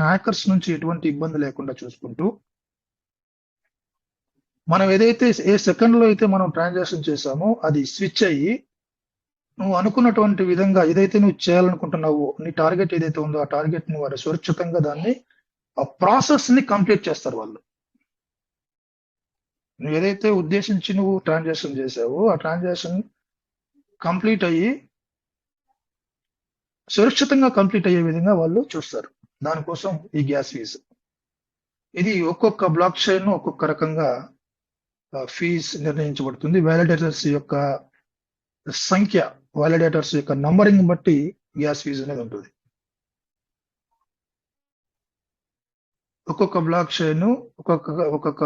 Hackers నుంచి ఎటువంటి ఇబ్బంది లేకుండా చూసుకుంటూ మనం ఏదైతే ఏ సెకండ్ లో అయితే మనం ట్రాన్సాక్షన్ చేసామో అది స్విచ్ అయ్యి నువ్వు అనుకున్నటువంటి విధంగా ఏదైతే నువ్వు చేయాలనుకుంటున్నావో నీ టార్గెట్ ఏదైతే ఉందో ఆ టార్గెట్ ని వారు సురక్షితంగా దాన్ని ఆ ప్రాసెస్ ని కంప్లీట్ చేస్తారు వాళ్ళు. నువ్వు ఏదైతే ఉద్దేశించి నువ్వు ట్రాన్సాక్షన్ చేసావో ఆ ట్రాన్సాక్షన్ కంప్లీట్ అయ్యి సురక్షితంగా కంప్లీట్ అయ్యే విధంగా వాళ్ళు చూస్తారు. దానికోసం ఈ గ్యాస్ ఫీజు. ఇది ఒక్కొక్క బ్లాక్ చైన్ ఒక్కొక్క రకంగా ఫీజ్ నిర్ణయించబడుతుంది. వ్యాలిడేటర్స్ యొక్క సంఖ్య, వ్యాలిడేటర్స్ యొక్క నంబరింగ్ బట్టి గ్యాస్ ఫీజు అనేది ఉంటుంది. ఒక్కొక్క బ్లాక్ చైన్ ఒక్కొక్క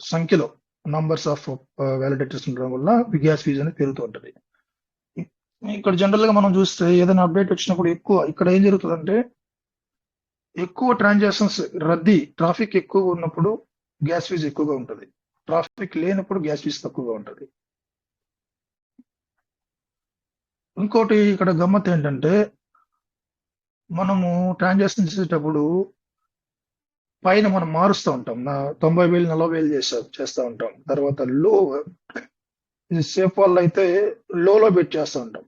సంఖ్యలో నంబర్స్ ఆఫ్ వ్యాలిడేటర్స్ ఉండడం వల్ల గ్యాస్ ఫీజు అనేది పెరుగుతూ ఉంటుంది. ఇక్కడ జనరల్ గా మనం చూస్తే ఏదైనా అప్డేట్ వచ్చినప్పుడు ఎక్కువ ఇక్కడ ఏం జరుగుతుందంటే ఎక్కువ ట్రాన్సాక్షన్స్ రద్దీ, ట్రాఫిక్ ఎక్కువగా ఉన్నప్పుడు గ్యాస్ ఫీజు ఎక్కువగా ఉంటుంది. ట్రాఫిక్ లేనప్పుడు గ్యాస్ ఫీజు తక్కువగా ఉంటుంది. ఇంకోటి ఇక్కడ గమ్మత్ ఏంటంటే మనము ట్రాన్సాక్షన్ చేసేటప్పుడు పైన మనం మారుస్తూ ఉంటాం. 90,000 40,000 చేస్తూ ఉంటాం. తర్వాత లో సేఫ్ వాళ్ళు అయితే లోలో బెట్ చేస్తూ ఉంటాం.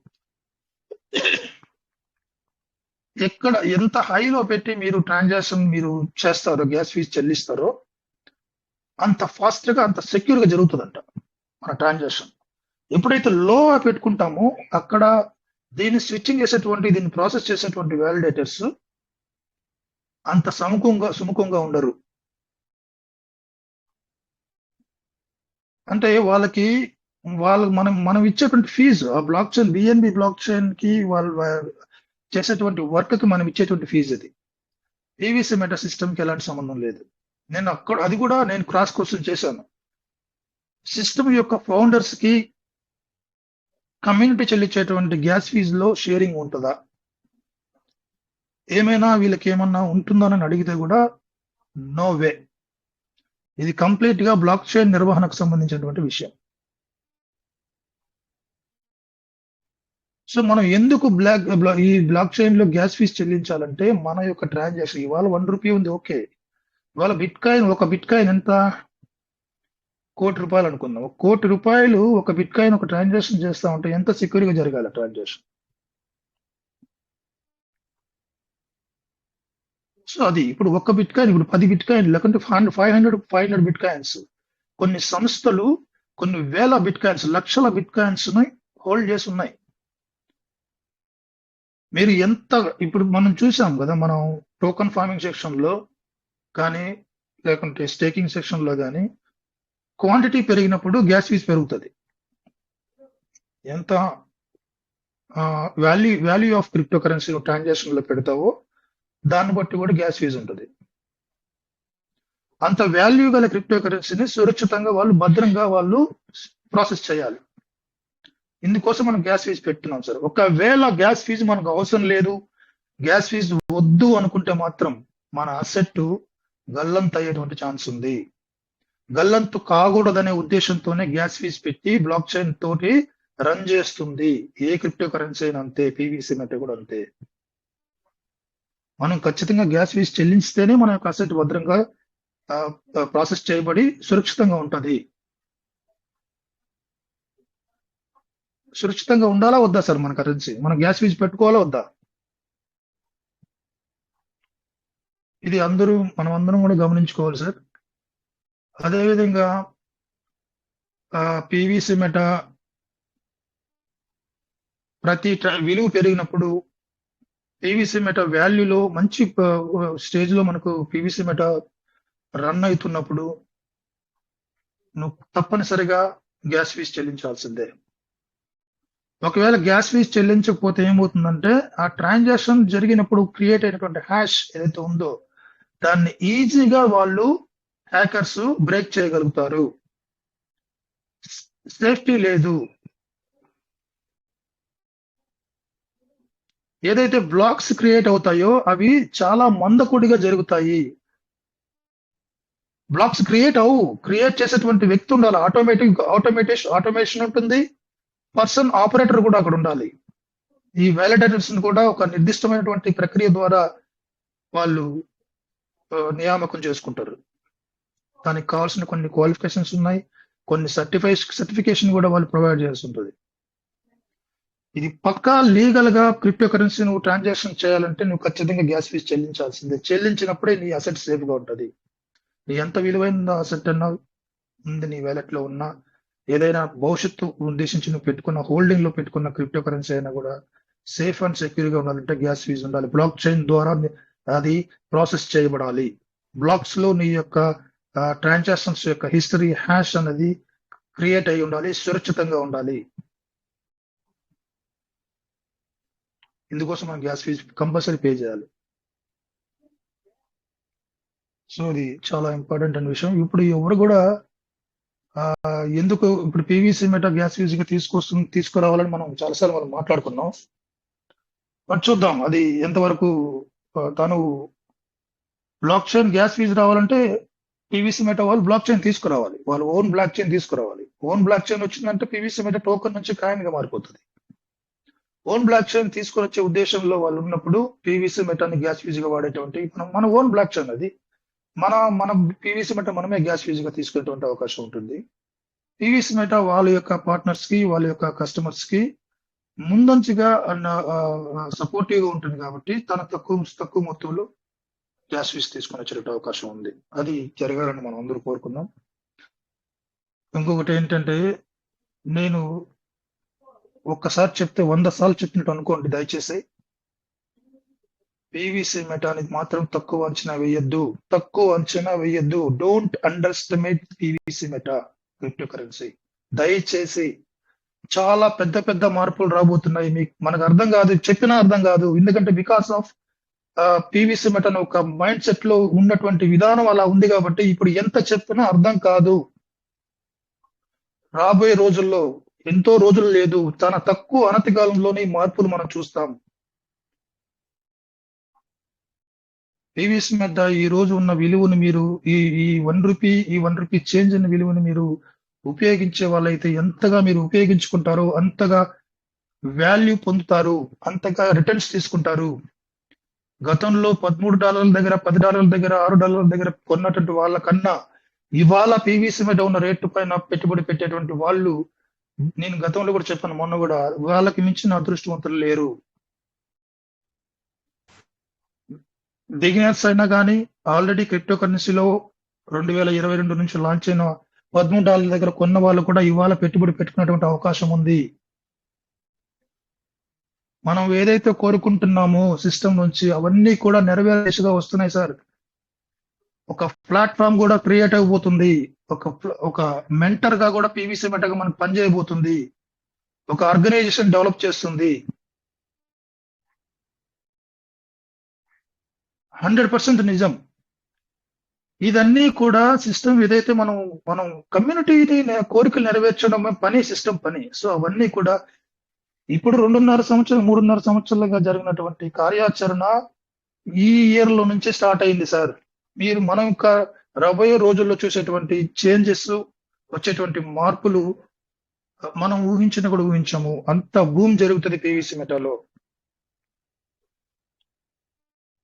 ఎక్కడ ఎంత హైలో పెట్టి మీరు ట్రాన్సాక్షన్ మీరు చేస్తారో, గ్యాస్ ఫీజు చెల్లిస్తారో అంత ఫాస్ట్ గా అంత సెక్యూర్ గా జరుగుతుందంట మన ట్రాన్సాక్షన్. ఎప్పుడైతే లో పెట్టుకుంటామో అక్కడ దీన్ని స్విచ్చింగ్ చేసేటువంటి, దీన్ని ప్రాసెస్ చేసేటువంటి వ్యాలిడేటర్స్ అంత సుముఖంగా ఉండరు. అంటే వాళ్ళకి మనం ఇచ్చేటువంటి ఫీజు ఆ block chain, BNB block chain కి వాళ్ళు చేసేటువంటి వర్క్ కి మనం ఇచ్చేటువంటి ఫీజు అది. పీవీసీ మెటా సిస్టమ్ కి ఎలాంటి సంబంధం లేదు. అది కూడా నేను క్రాస్ క్వశ్చన్ చేశాను. సిస్టమ్ యొక్క ఫౌండర్స్ కి కమ్యూనిటీ చెల్లించేటువంటి గ్యాస్ ఫీజులో షేరింగ్ ఉంటుందా, ఏమైనా వీళ్ళకి ఏమన్నా ఉంటుందని అడిగితే కూడా నో వే. ఇది కంప్లీట్ గా బ్లాక్ చైన్ నిర్వహణకు సంబంధించినటువంటి విషయం. సో మనం ఎందుకు ఈ బ్లాక్ చైన్ లో గ్యాస్ ఫీజు చెల్లించాలంటే మన యొక్క ట్రాన్సాక్షన్ ఇవాళ 1 రూపీ ఉంది, ఓకే. ఇవాళ ఒక బిట్ కాయిన్ ఎంత, ₹1,00,00,000 అనుకుందాం. ₹1,00,00,000 ఒక బిట్ కాయిన్ ఒక ట్రాన్సాక్షన్ చేస్తా ఉంటే ఎంత సెక్యూర్ గా జరగాలి ట్రాన్సాక్షన్. సో అది ఇప్పుడు ఒక బిట్ కాయిన్, ఇప్పుడు 10 బిట్ కాయిన్ లేకుంటే 500 బిట్ కాయిన్స్, కొన్ని సంస్థలు కొన్ని వేల బిట్ కాయిన్స్, లక్షల బిట్ కాయిన్స్ హోల్డ్ చేసి ఉన్నాయి. మీరు ఎంత, ఇప్పుడు మనం చూసాం కదా, మనం టోకన్ ఫార్మింగ్ సెక్షన్ లో కానీ లేకుంటే స్టేకింగ్ సెక్షన్ లో కానీ క్వాంటిటీ పెరిగినప్పుడు గ్యాస్ ఫీజ్ పెరుగుతుంది. ఎంత value of crypto currency transaction లో పెడతావో దాన్ని బట్టి కూడా గ్యాస్ ఫీజు ఉంటుంది. అంత వాల్యూ గల క్రిప్టో కరెన్సీని సురక్షితంగా వాళ్ళు భద్రంగా వాళ్ళు ప్రాసెస్ చేయాలి. ఇందుకోసం మనం గ్యాస్ ఫీజు పెట్టున్నాం సార్. ఒకవేళ గ్యాస్ ఫీజు మనకు అవసరం లేదు, గ్యాస్ ఫీజు వద్దు అనుకుంటే మాత్రం మన అసెట్ గల్లంత అయ్యేటువంటి ఛాన్స్ ఉంది. గల్లంతు కాకూడదనే ఉద్దేశంతోనే గ్యాస్ ఫీజు పెట్టి బ్లాక్ చైన్ తోటి రన్ చేస్తుంది. ఏ క్రిప్టో కరెన్సీ అయినా అంతే, పీవీసీ మెట కూడా అంతే. మనం ఖచ్చితంగా గ్యాస్ ఫీజు చెల్లించితేనే మన యొక్క అసెట్ భద్రంగా ప్రాసెస్ చేయబడి సురక్షితంగా ఉంటుంది. సురక్షితంగా ఉండాలా వద్దా సార్ మన కరెన్సీ? మనం గ్యాస్ ఫీజు పెట్టుకోవాలా వద్దా? ఇది మనం అందరం కూడా గమనించుకోవాలి సార్. అదేవిధంగా పీవీసీ మెట ప్రతి విలువ పెరిగినప్పుడు పీవీసీ మెట వాల్యూలో మంచి స్టేజ్ లో మనకు పీవీసీ మెట రన్ అవుతున్నప్పుడు నువ్వు తప్పనిసరిగా గ్యాస్ ఫీజు చెల్లించాల్సిందే. ఒకవేళ గ్యాస్ ఫీజు చెల్లించకపోతే ఏమవుతుందంటే ఆ ట్రాన్సాక్షన్ జరిగినప్పుడు క్రియేట్ అయినటువంటి హ్యాష్ ఏదైతే ఉందో దాన్ని ఈజీగా వాళ్ళు హ్యాకర్స్ బ్రేక్ చేయగలుగుతారు. సేఫ్టీ లేదు. ఏదైతే బ్లాక్స్ క్రియేట్ అవుతాయో అవి చాలా మందకొడిగా జరుగుతాయి. బ్లాక్స్ క్రియేట్ చేసేటువంటి వ్యక్తి ఉండాలి. ఆటోమేషన్ ఉంటుంది. పర్సన్ ఆపరేటర్ కూడా అక్కడ ఉండాలి. ఈ వ్యాలిడేటర్స్ కూడా ఒక నిర్దిష్టమైనటువంటి ప్రక్రియ ద్వారా వాళ్ళు నియామకం చేసుకుంటారు. దానికి కావాల్సిన కొన్ని క్వాలిఫికేషన్స్ ఉన్నాయి. కొన్ని సర్టిఫికేషన్ కూడా వాళ్ళు ప్రొవైడ్ చేయాల్సి ఉంటుంది. ఇది పక్కా లీగల్ గా క్రిప్టో కరెన్సీ నువ్వు ట్రాన్సాక్షన్ చేయాలంటే నువ్వు ఖచ్చితంగా గ్యాస్ ఫీజు చెల్లించాల్సిందే. చెల్లించినప్పుడే నీ అసెట్ సేఫ్ గా ఉంటుంది. నీ ఎంత విలువైన అసెట్ అన్నా ఉంది నీ వ్యాలెట్ లో ఉన్న ఏదైనా భవిష్యత్తు ఉద్దేశించి నువ్వు పెట్టుకున్న హోల్డింగ్ లో పెట్టుకున్న క్రిప్టో కరెన్సీ అయినా కూడా సేఫ్ అండ్ సెక్యూర్ గా ఉండాలంటే గ్యాస్ ఫీజు ఉండాలి. బ్లాక్ చైన్ ద్వారా అది ప్రాసెస్ చేయబడాలి. బ్లాక్స్ లో నీ యొక్క ట్రాన్సాక్షన్స్ యొక్క హిస్టరీ హ్యాష్ అనేది క్రియేట్ అయి ఉండాలి, సురక్షితంగా ఉండాలి. ఇందుకోసం మనం గ్యాస్ ఫీజు కంపల్సరీ పే చేయాలి. సో ఇది చాలా ఇంపార్టెంట్ అనే విషయం. ఇప్పుడు ఎవరు కూడా ఎందుకు ఇప్పుడు పీవీసీ మెటా గ్యాస్ ఫీజు తీసుకురావాలని మనం చాలాసార్లు మనం మాట్లాడుకున్నాం. బట్ చూద్దాం అది ఎంతవరకు తను బ్లాక్ చైన్ గ్యాస్ ఫీజు రావాలంటే పీవీసీ మెటా వాళ్ళు బ్లాక్ చైన్ తీసుకురావాలి. వాళ్ళు ఓన్ బ్లాక్ చైన్ తీసుకురావాలి. ఓన్ బ్లాక్ చైన్ వచ్చిందంటే పీవీసీ మెటా టోకెన్ నుంచి కాయిన్ గా మారిపోతుంది. ఓన్ బ్లాక్ చైన్ తీసుకొని వచ్చే ఉద్దేశంలో వాళ్ళు ఉన్నప్పుడు పీవీసీ మెటాని గ్యాస్ ఫీజుగా వాడేటువంటి మన ఓన్ బ్లాక్ చైన్ అది మన పీవీసీ మెటా మనమే గ్యాస్ ఫీజుగా తీసుకునేటువంటి అవకాశం ఉంటుంది. పీవీసీ మెటా వాళ్ళ యొక్క పార్ట్నర్స్ కి వాళ్ళ యొక్క కస్టమర్స్ కి ముందంచుగా సపోర్టివ్ గా ఉంటుంది కాబట్టి తన తక్కువ మొత్తంలో గ్యాస్ ఫీజు తీసుకొని వచ్చే అవకాశం ఉంది. అది జరగాలని మనం అందరూ కోరుకుందాం. ఇంకొకటి ఏంటంటే నేను ఒక్కసారి చెప్తే 100 సార్లు చెప్పినట్టు అనుకోండి దయచేసి. పీవీసీ మెటా అనేది మాత్రం తక్కువ అంచనా వేయద్దు. Don't underestimate PVC Meta crypto currency. దయచేసి చాలా పెద్ద మార్పులు రాబోతున్నాయి. మనకు అర్థం కాదు, చెప్పినా అర్థం కాదు. ఎందుకంటే బికాస్ ఆఫ్ పీవీసీ మెటా ఒక మైండ్ సెట్ లో ఉన్నటువంటి విధానం అలా ఉంది కాబట్టి ఇప్పుడు ఎంత చెప్పినా అర్థం కాదు. రాబోయే రోజుల్లో ఎంతో రోజులు లేదు, చాలా తక్కువ అనతి కాలంలోనే మార్పులు మనం చూస్తాం. పీవీసీ మెటా ఈ రోజు ఉన్న విలువను మీరు ఈ 1 రూపీ చేంజ్ అనే విలువను మీరు ఉపయోగించే వాళ్ళైతే ఎంతగా మీరు ఉపయోగించుకుంటారో అంతగా వాల్యూ పొందుతారు, అంతగా రిటర్న్స్ తీసుకుంటారు. గతంలో $13 దగ్గర, $10 దగ్గర, $6 దగ్గర కొన్నటువంటి వాళ్ళకన్నా ఇవాళ పీవీసీ మెటా ఉన్న రేటు పైన పెట్టుబడి పెట్టేటువంటి వాళ్ళు, నేను గతంలో కూడా చెప్పాను, మొన్న కూడా, వాళ్ళకి మించిన అదృష్టవంతులు లేరు. బిగినర్స్ అయినా కానీ ఆల్రెడీ క్రిప్టో కరెన్సీలో 2022 నుంచి లాంచ్ అయిన $13 దగ్గర కొన్న వాళ్ళు కూడా ఇవాళ పెట్టుబడి పెట్టుకున్నటువంటి అవకాశం ఉంది. మనం ఏదైతే కోరుకుంటున్నామో సిస్టమ్ నుంచి అవన్నీ కూడా నెరవేరే దిశగా వస్తున్నాయి సార్. ఒక ప్లాట్ఫామ్ కూడా క్రియేట్ అయిపోతుంది. ఒక మెంటర్ గా కూడా పీవీసీ మెటాగా మనకు పనిచేయబోతుంది. ఒక ఆర్గనైజేషన్ డెవలప్ చేస్తుంది. 100% నిజం. ఇదన్నీ కూడా సిస్టమ్ ఏదైతే మనం కమ్యూనిటీని కోరికలు నెరవేర్చడం సిస్టమ్ పని. సో అవన్నీ కూడా ఇప్పుడు 3.5 సంవత్సరాలుగా జరిగినటువంటి కార్యాచరణ ఈ ఇయర్ లో నుంచే స్టార్ట్ అయింది సార్. మనం రాబోయే రోజుల్లో చూసేటువంటి చేంజెస్, వచ్చేటువంటి మార్పులు మనం కూడా ఊహించాము. అంత బూమ్ జరుగుతుంది పీవీసీ మెటాలో.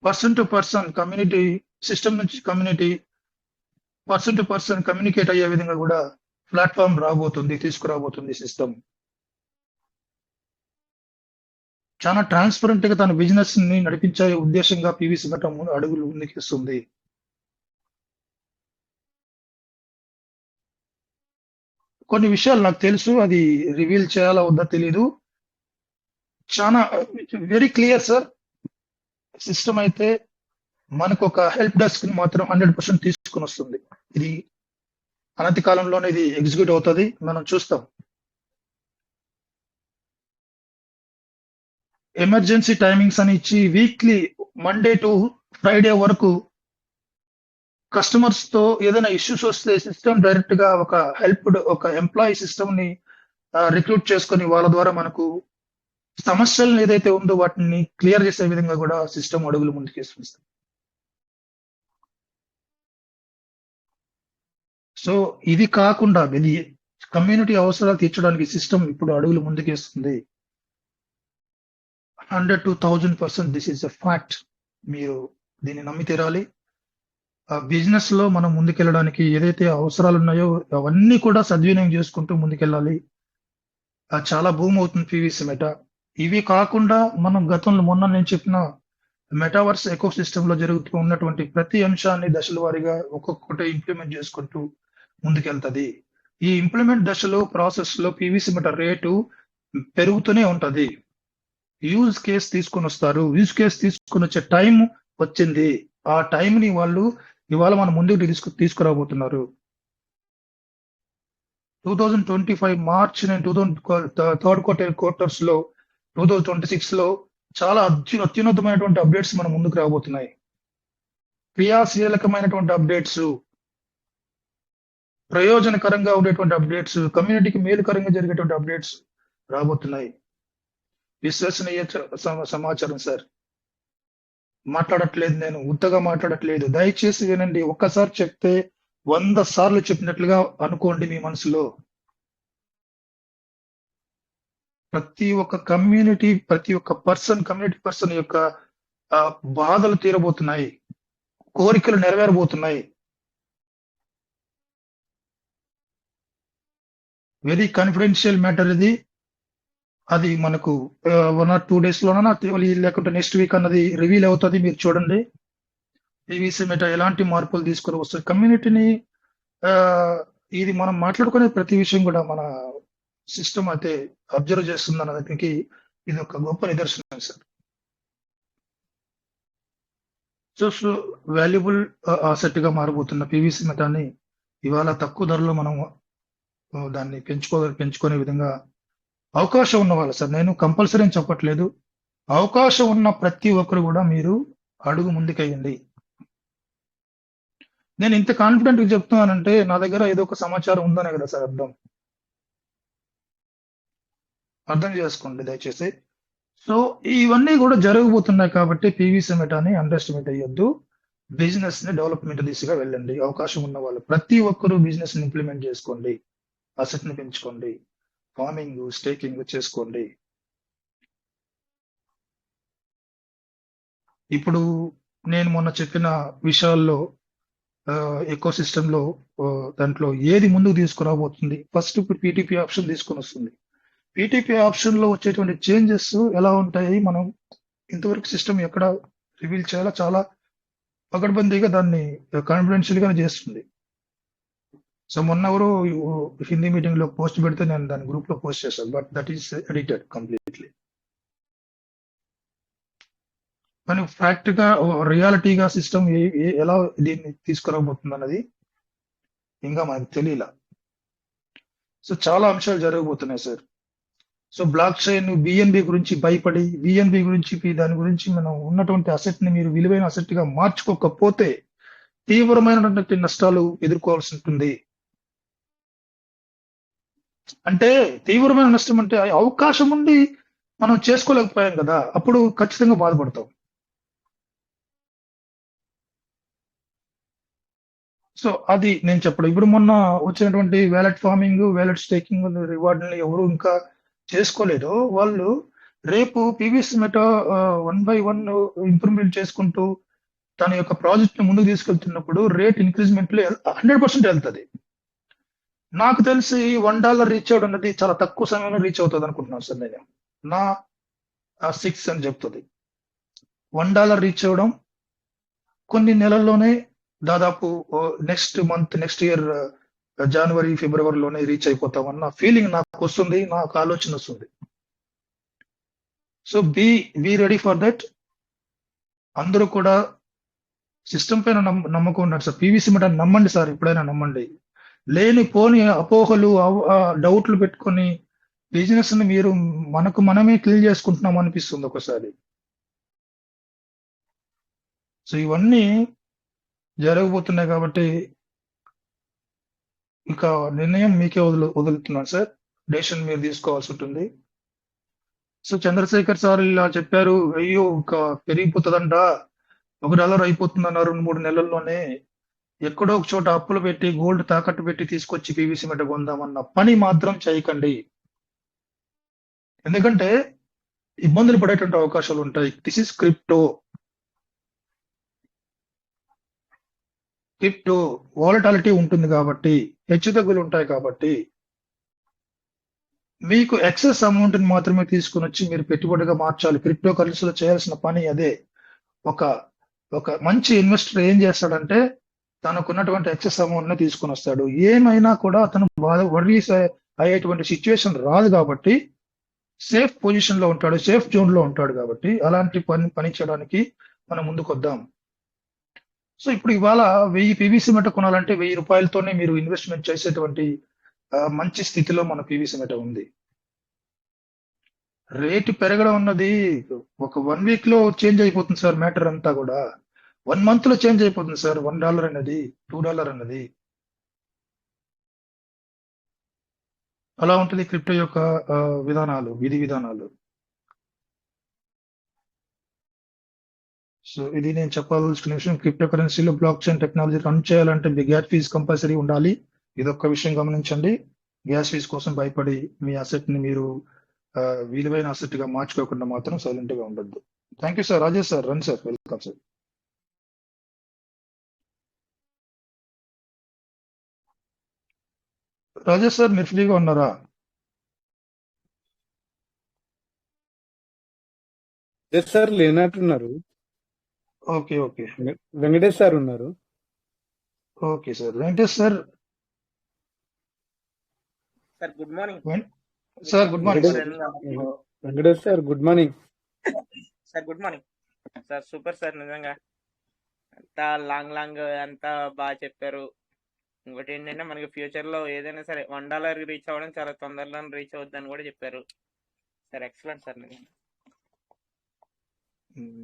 Person to person community, system నుంచి community, person to person communicate అయ్యే విధంగా కూడా ప్లాట్ఫామ్ తీసుకురాబోతుంది సిస్టమ్. చాలా ట్రాన్స్పరెంట్ గా తన బిజినెస్ ని నడిపించే ఉద్దేశంగా పీవీసీ మెటా అడుగులు ముందుకేస్తుంది. కొన్ని విషయాలు నాకు తెలుసు, అది రివీల్ చేయాలా వద్దా తెలీదు. చాలా వెరీ క్లియర్ సార్. సిస్టమ్ అయితే మనకు ఒక హెల్ప్ డెస్క్ ని మాత్రం 100% తీసుకుని వస్తుంది. ఇది అనతి కాలంలోనే ఇది ఎగ్జిక్యూట్ అవుతుంది, మనం చూస్తాం. ఎమర్జెన్సీ టైమింగ్స్ అని ఇచ్చి వీక్లీ మండే టు ఫ్రైడే వరకు కస్టమర్స్ తో ఏదైనా ఇష్యూస్ వస్తే సిస్టమ్ డైరెక్ట్ గా ఒక ఎంప్లాయీ సిస్టమ్ ని రిక్రూట్ చేసుకొని వాళ్ళ ద్వారా మనకు సమస్యలను ఏదైతే ఉందో వాటిని క్లియర్ చేసే విధంగా కూడా సిస్టమ్ అడుగులు ముందుకేస్తుంది. సో ఇది కాకుండా కమ్యూనిటీ అవసరాలు తీర్చడానికి సిస్టమ్ ఇప్పుడు అడుగులు ముందుకేస్తుంది. 100 to 1000% this is a fact. మీరు దీన్ని నమ్మి తీరాలి. బిజినెస్ లో మనం ముందుకెళ్ళడానికి ఏదైతే అవసరాలు ఉన్నాయో అవన్నీ కూడా సద్వినియోగం చేసుకుంటూ ముందుకెళ్ళాలి. చాలా భూమి అవుతుంది పీవీసీ మెటా. ఇవి కాకుండా మనం గతంలో మొన్న నేను చెప్పిన మెటావర్స్ ఎకో సిస్టమ్ లో జరుగుతూ ఉన్నటువంటి ప్రతి అంశాన్ని దశల వారీగా ఒక్కొక్కటి ఇంప్లిమెంట్ చేసుకుంటూ ముందుకెళ్తది. ఈ ఇంప్లిమెంట్ దశలో ప్రాసెస్ లో పీవీసీ మెటా రేటు పెరుగుతూనే ఉంటది. యూజ్ కేస్ తీసుకొని వస్తారు. యూజ్ కేస్ తీసుకొని వచ్చే టైం వచ్చింది. ఆ టైం ని వాళ్ళు ఇవాళ మన ముందుకు తీసుకురాబోతున్నారు. 2025 మార్చ్ నేను థర్డ్ క్వార్టర్స్ లో 2026 లో చాలా అత్యున్నతమైనటువంటి అప్డేట్స్ మన ముందుకు రాబోతున్నాయి. క్రియాశీలకమైనటువంటి అప్డేట్స్, ప్రయోజనకరంగా ఉండేటువంటి అప్డేట్స్, కమ్యూనిటీకి మేలుకరంగా జరిగేటువంటి అప్డేట్స్ రాబోతున్నాయి. విశ్వసనీయ సమాచారం సార్. మాట్లాడట్లేదు, నేను ఉత్తగా మాట్లాడట్లేదు. దయచేసి వినండి. ఒక్కసారి చెప్తే 100 సార్లు చెప్పినట్లుగా అనుకోండి మీ మనసులో. ప్రతి ఒక్క కమ్యూనిటీ, ప్రతి ఒక్క కమ్యూనిటీ పర్సన్ యొక్క బాధలు తీరబోతున్నాయి, కోరికలు నెరవేరబోతున్నాయి. వెరీ కాన్ఫిడెన్షియల్ మ్యాటర్ ఇది. అది మనకు 1 or 2 days లోనన్నా లేకుంటే నెక్స్ట్ వీక్ అన్నది రివీల్ అవుతుంది. మీరు చూడండి పీవీసీ మెటా ఎలాంటి మార్పులు తీసుకొని వస్తుంది కమ్యూనిటీని. ఇది మనం మాట్లాడుకునే ప్రతి విషయం కూడా మన సిస్టమ్ అయితే అబ్జర్వ్ చేస్తుంది అన్నదానికి ఇది ఒక గొప్ప నిదర్శనం సార్. సో వాల్యుబుల్ ఆసెట్ గా మారబోతున్న పీవీసీ మెటాని ఇవాళ తక్కువ ధరలో మనం దాన్ని పెంచుకునే విధంగా అవకాశం ఉన్న వాళ్ళు సార్, నేను కంపల్సరీ అని చెప్పట్లేదు, అవకాశం ఉన్న ప్రతి ఒక్కరు కూడా మీరు అడుగు ముందుకేయండి. నేను ఇంత కాన్ఫిడెంట్ గా చెప్తున్నానంటే నా దగ్గర ఏదో ఒక సమాచారం ఉందనే కదా సార్ అర్థం చేసుకోండి దయచేసి. సో ఇవన్నీ కూడా జరగబోతున్నాయి కాబట్టి పీవీసీ మెటాని అండర్ ఎస్టిమేట్ అయ్యొద్దు. బిజినెస్ ని డెవలప్మెంట్ దిశగా వెళ్ళండి. అవకాశం ఉన్న వాళ్ళు ప్రతి ఒక్కరూ బిజినెస్ ని ఇంప్లిమెంట్ చేసుకోండి, అసెట్ ని పెంచుకోండి, ఫార్మింగ్ స్టేకింగ్ చేసుకోండి. ఇప్పుడు నేను మొన్న చెప్పిన విషయాల్లో ఎకో సిస్టమ్ లో దాంట్లో ఏది ముందుకు తీసుకురాబోతుంది, ఫస్ట్ ఇప్పుడు పీటీపీ ఆప్షన్ తీసుకొని వస్తుంది. పీటీపీ ఆప్షన్ లో వచ్చేటువంటి చేంజెస్ ఎలా ఉంటాయి, మనం ఇంతవరకు సిస్టమ్ ఎక్కడ రివీల్ చేయాలో చాలా పకడ్బందీగా దాన్ని కాన్ఫిడెన్షియల్ గా చేస్తుంది. సో మొన్న ఎవరు హిందీ మీటింగ్ లో పోస్ట్ పెడితే నేను దాని గ్రూప్ లో పోస్ట్ చేశాను, but that is edited completely. కానీ ఫ్యాక్ట్ గా రియాలిటీగా సిస్టమ్ ఎలా దీన్ని తీసుకురాబోతుంది అన్నది ఇంకా మనకు తెలియలా. సో చాలా అంశాలు జరగబోతున్నాయి sir. So block chain BNB గురించి భయపడి బిఎన్బి గురించి దాని గురించి మనం ఉన్నటువంటి అసెట్ ని మీరు విలువైన అసెట్ గా మార్చుకోకపోతే తీవ్రమైనటువంటి నష్టాలు ఎదుర్కోవాల్సి ఉంటుంది. అంటే తీవ్రమైన నష్టం అంటే అవకాశం ఉండి మనం చేసుకోలేకపోయాం కదా, అప్పుడు ఖచ్చితంగా బాధపడతాం. సో అది నేను చెప్పడం. ఇప్పుడు మొన్న వచ్చినటువంటి వ్యాలెట్ ఫార్మింగ్, వ్యాలెట్ స్టేకింగ్ రివార్డ్ని ఎవరు ఇంకా చేసుకోలేదో వాళ్ళు రేపు పీవీసీ మెటా 1 by 1 ఇంప్రూవ్మెంట్ చేసుకుంటూ తన యొక్క ప్రాజెక్ట్ ని ముందుకు తీసుకెళ్తున్నప్పుడు రేట్ ఇంక్రీజ్మెంట్ లో 100% వెళ్తుంది. నాకు తెలిసి $1 రీచ్ అవడం అనేది చాలా తక్కువ సమయంలో రీచ్ అవుతుంది అనుకుంటున్నాను సార్. నేను నా 6 అని చెప్తుంది. $1 రీచ్ అవడం కొన్ని నెలల్లోనే దాదాపు నెక్స్ట్ ఇయర్ జనవరి ఫిబ్రవరిలోనే రీచ్ అయిపోతామన్న ఫీలింగ్ నాకు వస్తుంది, నాకు ఆలోచన వస్తుంది. So be ready for that. అందరూ కూడా సిస్టమ్ పైన నమ్మకం ఉన్నారు సార్. పీవీసీ మెటా నమ్మండి సార్, ఎప్పుడైనా నమ్మండి. లేని పోని అపోహలు డౌట్లు పెట్టుకొని బిజినెస్ ని మీరు మనమే క్లీన్ చేసుకుంటున్నాం అనిపిస్తుంది ఒకసారి. సో ఇవన్నీ జరగబోతున్నాయి కాబట్టి ఇక నిర్ణయం మీకే వదులుతున్నాను సార్. డెసిషన్ మీరు తీసుకోవాల్సి ఉంటుంది. సో చంద్రశేఖర్ సార్ ఇలా చెప్పారు, అయ్యో ఇంకా పెరిగిపోతుందంట, $1 అయిపోతుందన్నారు 2-3 నెలల్లోనే. ఎక్కడో ఒక చోట అప్పులు పెట్టి గోల్డ్ తాకట్టు పెట్టి తీసుకొచ్చి పీవీసీ మెటా కొందామన్న పని మాత్రం చేయకండి. ఎందుకంటే ఇబ్బందులు పడేటువంటి అవకాశాలు ఉంటాయి. This is crypto. Crypto volatility ఉంటుంది కాబట్టి, హెచ్చుతగ్గులు ఉంటాయి కాబట్టి, మీకు ఎక్సెస్ అమౌంట్ ని మాత్రమే తీసుకొని వచ్చి మీరు పెట్టుబడిగా మార్చాలి. క్రిప్టో కరెన్సీలో చేయాల్సిన పని అదే. ఒక ఒక మంచి ఇన్వెస్టర్ ఏం చేస్తాడంటే తనకున్నటువంటి ఎక్సెస్ అమౌంట్ ని తీసుకొని వస్తాడు. ఏమైనా కూడా అతను వర్రీస్ అయ్యేటువంటి సిచ్యువేషన్ రాదు కాబట్టి సేఫ్ పొజిషన్ లో ఉంటాడు, సేఫ్ జోన్ లో ఉంటాడు కాబట్టి అలాంటి పని చేయడానికి మనం ముందుకొద్దాం. సో ఇప్పుడు ఇవాళ 1000 పీవీసీ మెట కొనాలంటే 1000 రూపాయలతోనే మీరు ఇన్వెస్ట్మెంట్ చేసేటువంటి మంచి స్థితిలో మన పీవీసీ మెట ఉంది. రేటు పెరగడం అన్నది ఒక 1 వీక్ లో చేంజ్ అయిపోతుంది సార్. మ్యాటర్ అంతా కూడా 1 మంత్ లో చేంజ్ అయిపోతుంది సార్. $1 అనేది, $2 అన్నది అలా ఉంటుంది క్రిప్టో యొక్క విధి విధానాలు. సో ఇది నేను చెప్పాల్సిన విషయం. క్రిప్టో కరెన్సీలో బ్లాక్ చైన్ టెక్నాలజీ రన్ చేయాలంటే గ్యాస్ ఫీజ్ కంపల్సరీ ఉండాలి. ఇదొక్క విషయం గమనించండి. గ్యాస్ ఫీజ్ కోసం భయపడి మీ అసెట్ ని మీరు విలువైన అసెట్ గా మార్చుకోకుండా మాత్రం సైలెంట్ గా ఉండొద్దు. Thank you sir. Rajesh sir, run sir. Welcome sir. Rajesh sir, మీరు ఫ్రీగా ఉన్నారా? సార్ లేనట్టున్నారు. Okay okay. వెంకటేష్ సార్ ఉన్నారు. Okay sir. Venkatesh sir. Sir good morning sir. Good morning Venkatesh sir, good morning sir. Good morning sir. Super sir, నిజంగా అంత long అంతా బాగా చెప్పారు. ఇంకోటి ఏంటంటే మనకి ఫ్యూచర్ లో ఏదైనా సరే $1 రీచ్ అవ్వడం చాలా తొందరలో రీచ్ అవుద్దని కూడా చెప్పారు సార్. Excellent sir.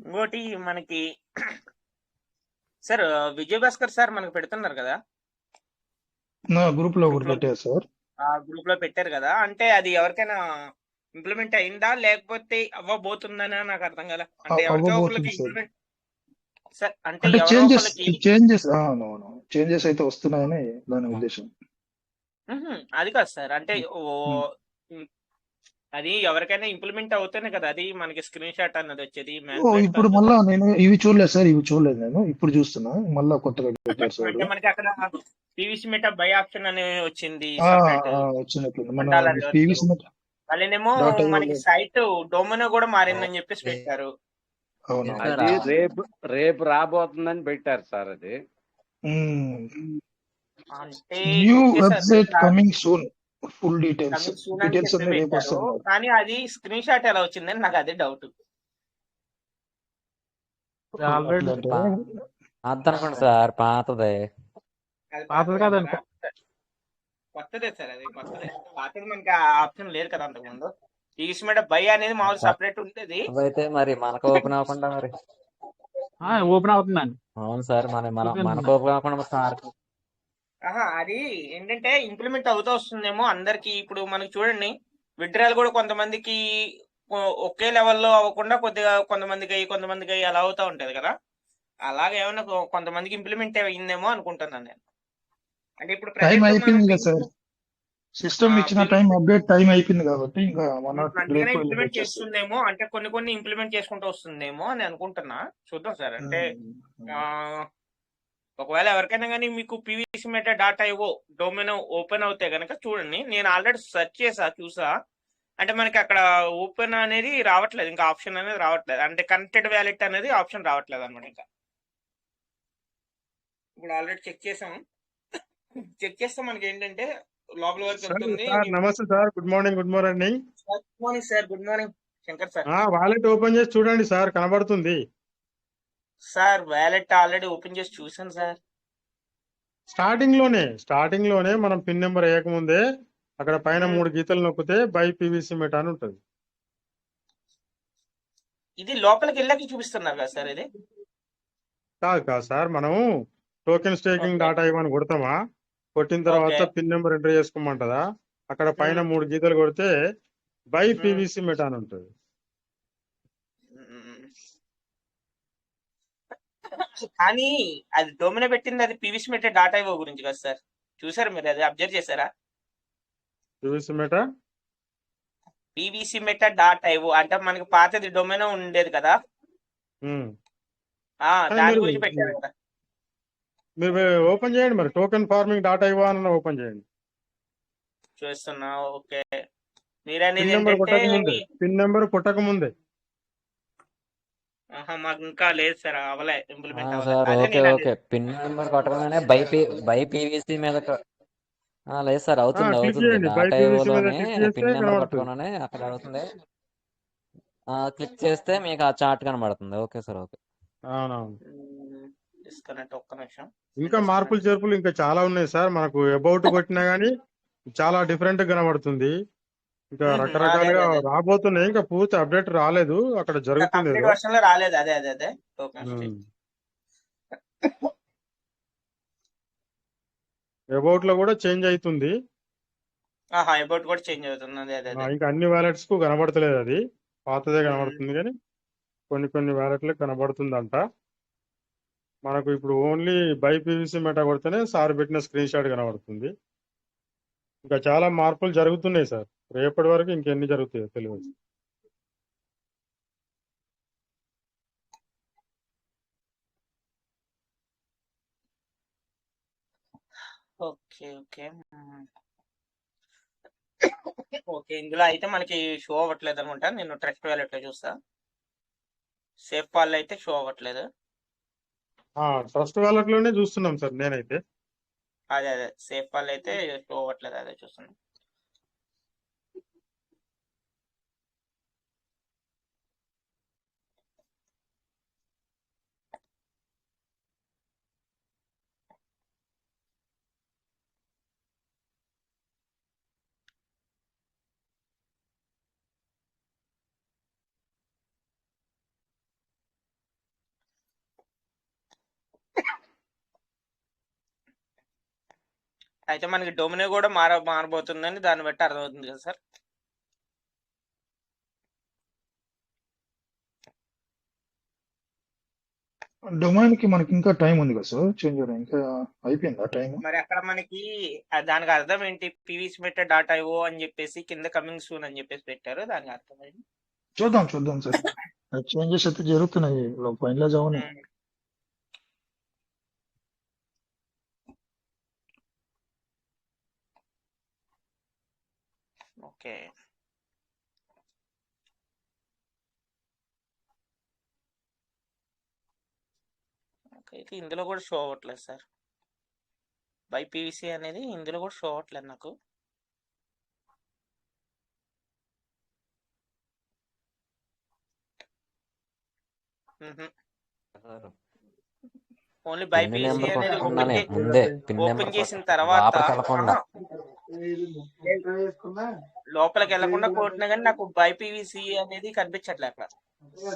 ఇంకోటి మనకి సార్ విజయభాస్కర్ సార్ మనకు పెడుతున్నారు కదా గ్రూప్ లో పెట్టారు సార్. ఆ గ్రూప్ లో పెట్టారు కదా, అంటే అది ఎవరికైనా ఇంప్లిమెంట్ అయిందా లేకపోతే అవ్వబోతుందని నాకు అర్థం కదా. అంటే ఎవరికో ఒకరికి ఇంప్లిమెంట్ సార్, అంటే చేంజెస్ అయితే వస్తున్నాయని దాని ఉద్దేశం. అది కాదు సార్, అంటే అది ఎవరికైనా ఇంప్లిమెంట్ అవుతేనే కదా అది మనకి స్క్రీన్ షాట్ అన్నది వచ్చేది. ఇప్పుడు మళ్ళా నేను ఇవి చూడలేదు నేను ఇప్పుడు చూస్తున్నా. మళ్ళా కొత్తగా పెట్టారు సార్. అంటే మనకి అక్కడ పీవీసీ మెటా బై ఆప్షన్ అని వచ్చింది. మళ్ళీనేమో మనకి సైట్ డొమైన్ కూడా మారిందని చెప్పేసి పెట్టారు. అది రేపు రాబోతుందని పెట్టారు సార్. అది అంటే new website coming soon, full details కానీ అది స్క్రీన్ షాట్ ఎలా వచ్చిందని నాకు అదే డౌట్. అనుకోండి సార్, పాతదే. కొత్తదే సార్, అది కొత్తదే. పాతది మనకి ఆప్షన్ లేదు కదా అంతకుముందు. పీవీసీ మెటా బై అనేది మామూలు సపరేట్ ఉండేది. అయితే మరి మనకు ఓపెన్ అవ్వకుండా మరి ఓపెన్ అవుతుందండి. అవును సార్, మనకు ఓపెన్ అవ్వకుండా సార్. అది ఏంటంటే ఇంప్లిమెంట్ అవుతూ వస్తుందేమో అందరికి. ఇప్పుడు మనకి చూడండి, విత్డ్రాల్ కూడా కొంతమందికి ఒకే లెవెల్లో అవ్వకుండా కొద్దిగా కొంతమందికి అలా అవుతా ఉంటది కదా. అలాగే ఏమైనా కొంతమందికి ఇంప్లిమెంట్ అయిందేమో అనుకుంటున్నాను నేను. అంటే ఇప్పుడు టైం అయిపోయింది కదా సార్. సిస్టమ్ ఇచ్చిన టైం అప్డేట్ టైం అయిపోయింది కాబట్టి ఇంకా ఇంప్లిమెంట్ చేస్తుందేమో, అంటే కొన్ని ఇంప్లిమెంట్ చేసుకుంటూ వస్తుందేమో అని అనుకుంటున్నా. చూద్దాం సార్. అంటే ఒకవేళ ఎవరికైనా కానీ మీకు PVC meta .io domain open అవుతే కనుక చూడండి. నేను ఆల్రెడీ సెర్చ్ చూసా. అంటే మనకి అక్కడ ఓపెన్ అనేది రావట్లేదు, ఇంకా ఆప్షన్ అనేది రావట్లేదు. అంటే కనెక్టెడ్ వ్యాలెట్ అనేది ఆప్షన్ రావట్లేదు అనమాట. ఇంకా ఇప్పుడు ఆల్రెడీ చెక్ చేస్తే మనకి ఏంటంటే లోపల వరకు వెళ్తుంది. నమస్తే sir. Good morning. Good morning sir. Good morning Shankar sir. Wallet open చేసి చూడండి సార్, కనబడుతుంది సార్. వ్యాలెట్ ఆల్రెడీ ఓపెన్ చేసి చూసాను సార్. స్టార్టింగ్ లోనే మనం పిన్ నెంబర్ వేయకముందే అక్కడ పైన 3 గీతలు నొక్కితే బై పీవీసీ మెటా అని ఉంటుంది. ఇది లోపలికి వెళ్ళాక చూపిస్తున్నారు కదా సార్. ఇది కాదు సార్, మనం టోకెన్ స్టేకింగ్ .io అని కొడతామా, కొట్టిన తర్వాత పిన్ నెంబర్ ఎంటర్ చేసుకోమంటదా, అక్కడ పైన 3 గీతలు కొడితే బై పీవీసీ మెటా అని ఉంటుంది. కానీ అది డొమైన్ పెట్టింది అది పీవీసీ మెటా .io గురించి కదా సార్. చూసారు మీరు? అది అబ్జర్వ్ చేశారా? PVC meta PVC meta dot IO అంటే మనకి పాతది డొమైన్ ఉండేది కదా, ఉమ్. దాని మీరు గురించి పెట్టారు కదా. మీరు ఓపెన్ చేయండి మరి, టోకెన్ ఫార్మింగ్ డాట్ ఐఓ అని ఓపెన్ చేయండి. చూస్తున్నా. ఓకే, మీరు అనేది పిన్ నెంబర్ ఏంటంటే కొట్టక ముందే, పిన్ నెంబర్ కొట్టక ముందే. మాకు ఇంకా లేదు సార్, అవలే ఇంప్లిమెంట్ అవ్వలే. సార్ అదే ఓకే నేను ఓకే, అనేది. పిన్ నెంబర్ కొట్టగానే బై పీవీసీ మీద లేదు సార్, అవుతుంది క్లిక్ అవుతుంది. చేయండి, బై డాటా పీవీసీ మీద ఐఓలోనే క్లిక్ చేస్తే పిన్ నెంబర్ కనబడుతుంది. కొట్టగానే అక్కడ అవుతుంది. క్లిక్ చేస్తే మీకు ఆ చార్ట్ కనబడుతుంది. Okay sir, okay. అవునవును. డిస్కనెక్ట్, ఒక్క నిమిషం. ఇంకా మార్పులు చేర్పులు ఇంకా చాలా ఉన్నాయి సార్. మనకు అబౌట్ కొట్టినా గానీ చాలా డిఫరెంట్ కనబడుతుంది. ఇంకా అదే రకరకాలుగా అదే రాబోతున్నాయి. ఇంకా పూర్తి అప్డేట్ రాలేదు, అక్కడ జరుగుతుంది కంప్లీట్ ఏదో. వర్షన్ లో రాలేదు. అదే టోకెన్ స్టేక్. అబౌట్ లో కూడా చేంజ్ అవుతుంది. అబౌట్ కూడా చేంజ్ అవుతుంది. అదే ఇంకా అన్ని వ్యాలెట్స్ కు కనబడతలేదు, అది పాతదే ఉమ్. కనబడుతుంది కానీ కొన్ని వ్యాలెట్లకు కనబడుతుందంట. మనకు ఇప్పుడు ఓన్లీ బై పీవీసీ మెటా కొడితేనే సార్ పెట్టిన స్క్రీన్ షాట్ కనబడుతుంది. ఇంకా చాలా మార్పులు జరుగుతున్నాయి సార్. రేపటి వరకు ఇంకెన్ని జరుగుతాయో తెలియదు. ఓకే ఓకే ఓకే, ఇందులో అయితే మనకి షో అవ్వట్లేదు అనమాట. నేను ట్రస్ట్ వ్యాలెట్ లో చూస్తా. సేఫ్ ఫాల్ అయితే షో అవ్వట్లేదు. ట్రస్ట్ వ్యాలెట్ లోనే చూస్తున్నాం సార్ నేనైతే. అదే సేఫ్ ఫాల్ అయితే షో అవ్వట్లేదు. అదే చూస్తున్నాను. అయితే మనకి డొమినో కూడా మారబోతుందని దాన్ని బట్టి అర్థమవుతుంది కదా సార్. డొమైన్ కి మనకి ఇంకా టైం ఉంది కదా సార్, చేంజ్ చేయడం ఇంకా అయిపోయిందా టైం? మరి అక్కడ మనకి దానికి అర్థం ఏంటి? పీవీసీ మెటా డాట్ ఐఓ అని చెప్పేసి కింద కమింగ్ సూన్ అని చెప్పేసి పెట్టారు. దానికి అర్థం ఏంటి? చూద్దాం సార్. చేంజెస్ అయితే జరుగుతున్నాయి, ఫైనలైజ్ అవునాయి. ఓకే, అయితే ఇందులో కూడా షో అవ్వట్లేదు సార్. బై పీవీసీ అనేది ఇందులో కూడా షో అవ్వట్లేదు నాకు. Only by pin PVC number అనేది కొట్టకుండానే ముందే పిన్ నెంబర్ ఓపెన్ చేసిన తర్వాత లోపలికి వెళ్ళకుండా లోపలికి వెళ్లకుండా కొట్టినా కానీ నాకు బై పీవీసీ అనేది కనిపించట్లే అక్కడ.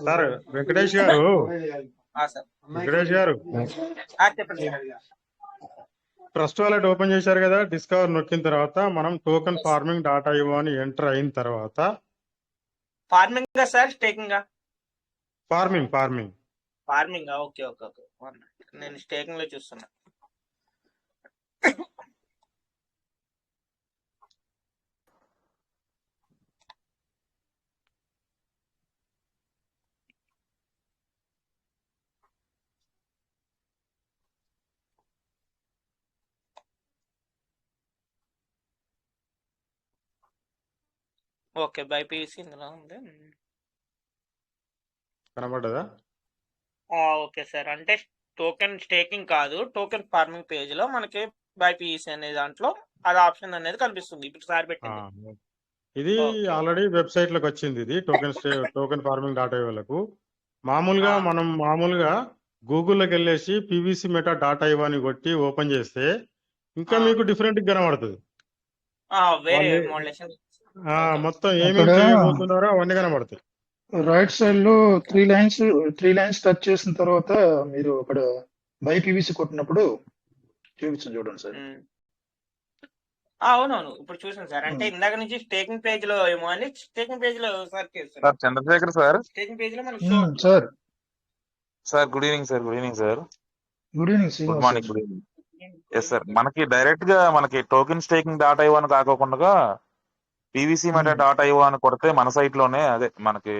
సార్ వెంకటేష్ గారు, సార్ వెంకటేష్ గారు, చెప్పండి సార్. ట్రస్ట్ వాలెట్ ఓపెన్ చేశారు కదా, డిస్కవర్ నొక్కిన తర్వాత మనం టోకెన్ ఫార్మింగ్ డాటా ఐఓ అని ఎంటర్ అయిన తర్వాత farming sir, staking farming okay okay okay, నేను స్టేకింగ్ లో చూస్తున్నా. ఓకే, బై పీవీసీ ఇందులో ఉంది. కనబడ్డదా? ఓకే సార్, అంటే టోకెన్ స్టేకింగ్ కాదు, టోకెన్ ఫార్మింగ్ పేజ్ లో మనకి బై పీవీసీ అనే దాంట్లో అది ఆప్షన్ అనేది కనిపిస్తుంది. ఇప్పుడు సార్ పెట్టింది ఇది ఆల్రెడీ వెబ్సైట్ లోకి వచ్చింది. ఇది టోకెన్ ఫార్మింగ్ డాటా ఐఓలకు మామూలుగా గూగుల్లోకి వెళ్ళేసి పీవీసీ మెటా డాటా ఐఓ అని కొట్టి ఓపెన్ చేస్తే ఇంకా మీకు డిఫరెంట్ కనబడుతుంది. వేరే మోడలేషన్ మొత్తం ఏమేమి చేయబోతున్నారో అవన్నీ కనబడతాయి. రైట్ సైడ్ లో త్రీ లైన్స్ టచ్ చేసిన తర్వాత మీరు అక్కడ బై పీవీసీ కొట్టినప్పుడు చూపించండి, చూడండి సార్. అవునవును, ఇప్పుడు చూసాను సార్. అంటే ఇందాక నుంచి స్టేకింగ్ పేజ్ లో ఏమో అని స్టేకింగ్ పేజ్ లో sir sir Chandrashekar sir. Staking page లో మనకి sir good evening sir. Good evening good morning. Good evening. Yes sir, మనకి డైరెక్ట్ గా మనకి టోకెన్ స్టేకింగ్ డాటా ఇవ్వని కాకుండా పీవీసీ మెటా డాట్ ఐఓ అని కొడితే మన సైట్ లోనే అదే మనకి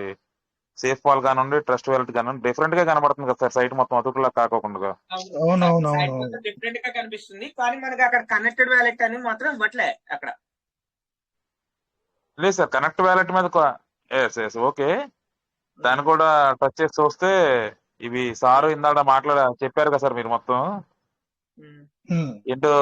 సేఫ్ పాల్ కానివ్వండి, ట్రస్ట్ వాలెట్ కానివ్వండి డిఫరెంట్ గా కనబడుతుంది కదా సార్, సైట్ మొత్తం అతుకులా కాకోకుండా. అవునవునవును. డిఫరెంట్ గా కనిపిస్తుంది కానీ మనకి అక్కడ కనెక్టెడ్ వ్యాలెట్ అని మాత్రం ఇవ్వట్లే అక్కడ. లేదు సార్, కనెక్ట్ వ్యాలెట్ మీద ఓకే, దాన్ని కూడా టచ్ చేసి చూస్తే ఇవి సారు ఇందాక చెప్పారు కదా సార్ మీరు మొత్తం ఏంటో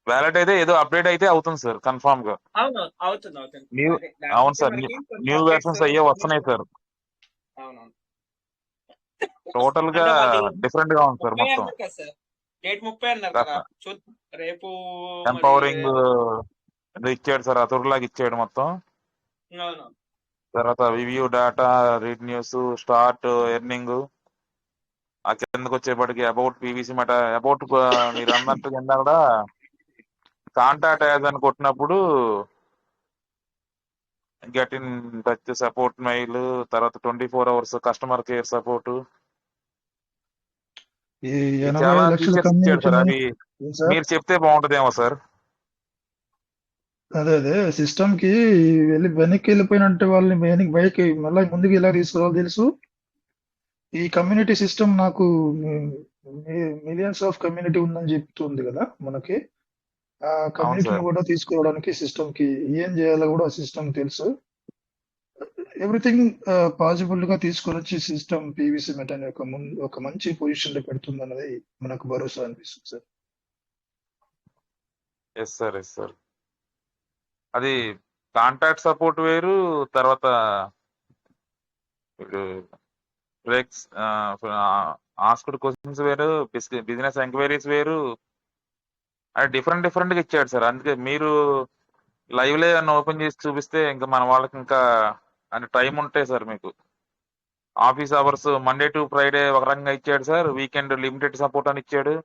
వ్యాలెట్ అయితే ఏదో అప్డేట్ అయితే అవుతుంది సార్ కన్ఫర్మ్ గా. అవును అవుతుంది అవుతుంది. న్యూ అదే, దాని అవును గురించి సార్, మనకి కొన్ని న్యూ updates వెర్షన్స్ అయ్యే వస్తున్నాయి సార్. అవునవును. టోటల్ గా అంటే మాది డిఫరెంట్ గా ఉంది సార్ 30 మొత్తం. అన్నారు కదా సార్, డేట్ 30 అన్నారు కదా, చూద్దాం రేపు మరి. ఎంపవరింగ్ ఇచ్చాడు సార్, అతుర్లాగా ఇచ్చాడు మొత్తం. అవును తర్వాత review data, read news, start earning, ఆ కిందకి వచ్చేప్పటికి అబౌట్ పీవీసీ మాట అబౌట్ మీరు అన్నట్టు కింద కూడా కాంటాక్ట్ యాజ్ అని కొట్టినప్పుడు get in touch support mail, తర్వాత 24 hours కస్టమర్ కేర్ సపోర్ట్, ఈ 80 చాలా లక్షల ఫీచర్స్ ఇచ్చాడు సార్. కమ్యూనిటీని అవి సార్, మీరు చెప్తే బాగుంటదేమో సార్. అదే సిస్టమ్ కి వెనక్కి వెళ్ళిపోయినట్టు వాళ్ళని వెనక్కి బయకి మళ్ళీ ముందుకు ఎలా తీసుకోవాలో తెలుసు. ఈ కమ్యూనిటీ సిస్టమ్ నాకు మిలియన్స్ ఆఫ్ కమ్యూనిటీ ఉందని చెప్తుంది కదా మనకి. ఆ కమ్యూనిటీని సార్. కూడా తీసుకోవడానికి సిస్టమ్ కి ఏం చేయాలో కూడా ఆ సిస్టమ్ తెలుసు. ఎవ్రీథింగ్ పాసిబుల్ గా తీసుకొని వచ్చి సిస్టమ్ పీవీసీ మెట్ అనే ఒక మంచి పొజిషన్ లో పెడుతుంది అన్నది మనకు భరోసా అనిపిస్తుంది sir. Yes sir, yes sir. అది కాంటాక్ట్ సపోర్ట్ వేరు, తర్వాత బ్రేక్స్ ఆస్క్డ్ క్వశ్చన్స్ వేరు, బిజినెస్ ఎంక్వైరీస్ వేరు, అది డిఫరెంట్ డిఫరెంట్ గా ఇచ్చాడు సార్. అందుకే మీరు లైవ్ లే అన్న ఓపెన్ చేసి చూపిస్తే ఇంకా మన వాళ్ళకి ఇంకా అంటే టైం ఉంటాయి సార్. మీకు office hours Monday to Friday ఒక రకంగా ఇచ్చాడు సార్, వీకెండ్ లిమిటెడ్ సపోర్ట్ అని ఇచ్చాడు.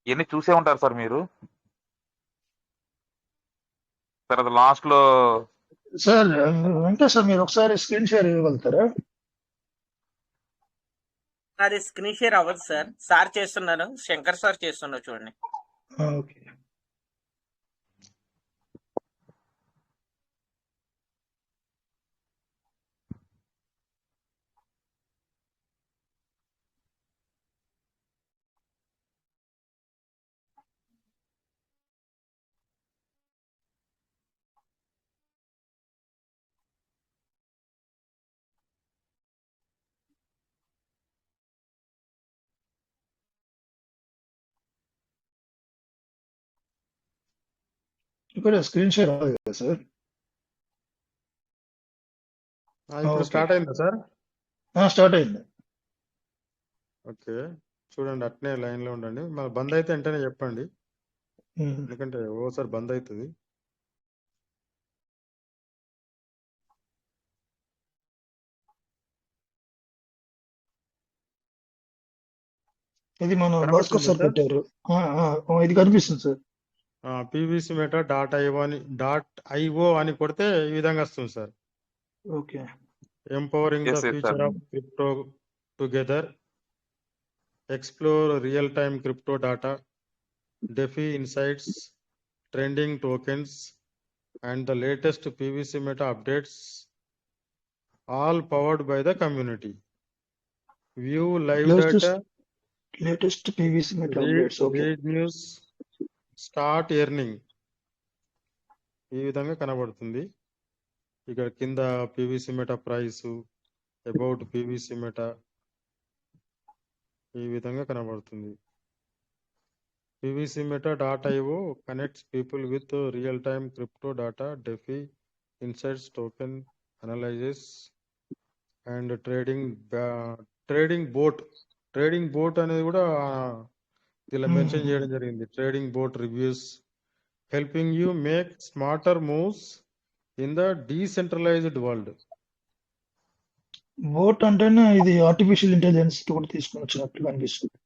ఇవన్నీ చూసే ఉంటారు సార్ మీరు. తర్వాత లాస్ట్ లో సార్ వెంకటేష్ సార్, మీరు ఒకసారి స్క్రీన్ షేర్ ఇవ్వగలుగుతారా? అది స్క్రీన్ షేర్ అవ్వదు సార్, సార్ చేస్తున్నారు, శంకర్ సార్ చేస్తున్నారు చూడండి. ఓకే. ఇక్కడ స్క్రీన్ షేర్ అవ్వదు కదా సార్? ఇప్పుడు ఓకే. స్టార్ట్ అయిందా సార్? స్టార్ట్ అయింది. ఓకే, చూడండి అట్నే లైన్ లో ఉండండి. మన బంద్ అయితే వెంటనే చెప్పండి, ఎందుకంటే ఓసారి బంద్ అవుతుంది. ఇది మన భాస్కర్ కనబడుతుందా సార్ సార్? పెట్టారు. ఇది కనిపిస్తుంది సార్. పీవీసీ మెటా .io అని కొడితే ఈ విధంగా వస్తుంది sir. Okay. Empowering the Yes, yes, future sir. Of crypto together, explore real time crypto data, DeFi insights, trending tokens and the latest PVC meta updates, all powered by the community. View live data, latest PVC Meta updates. Okay. read news, start earning. ఈ విధంగా కనబడుతుంది. ఇక్కడ కింద PVC Meta price, about PVC Meta, ఈ విధంగా కనబడుతుంది. PVC Meta.io connects people with real-time crypto data, DeFi, insights, token analysis, and trading bot. Trading bot అనేది కూడా ఇలా మెన్షన్ చేయడం జరిగింది. Trading boat reviews, helping you make smarter moves in the decentralised world. Boat అంటేనే ఇది artificial intelligence కూడా తీసుకొని వచ్చినట్టు అనిపిస్తుంది.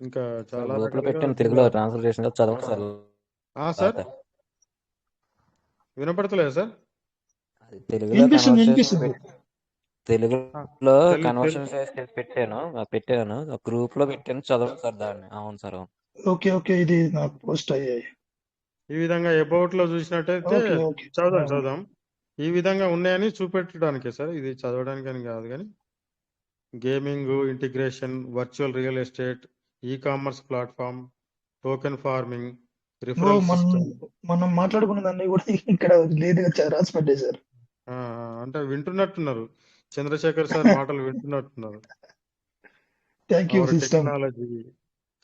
ఇంకా చాలా గ్రూప్ లో రకాలుగా పెట్టాను, తెలుగులో ట్రాన్స్లేట్ చేసిన చదవండి సార్. Sir వినపడతలేదు sir? అది తెలుగులో వినిపిస్తుంది, కన్వర్సేషన్ వినిపిస్తుంది. తెలుగులో తెలుగు కన్వర్షన్ చేసి పెట్టాను ఒక గ్రూప్ లో పెట్టాను, చదవండి సార్ దాన్ని. అవును సార్, అవును. ఓకే ఓకే, ఇది నాకు పోస్ట్ అయ్యాయి. ఈ విధంగా అబౌట్ లో చూసినట్టయితే ఓకే ఓకే. చదుదాం. ఈ విధంగా ఉన్నాయని చూపెట్టడానికే సార్, ఇది చదవడానికి అని కాదు. కానీ gaming, integration, virtual real estate, e commerce platform, token farming, referral system. మనం మాట్లాడుకున్నదాన్ని కూడా ఇక్కడ లేదుగా రాసి పెట్టేశారు. అంటే వింటున్నట్టున్నారు, చంద్రశేఖర్ సార్ మాటలు వింటున్నట్టున్నారు. Thank you our system. Technology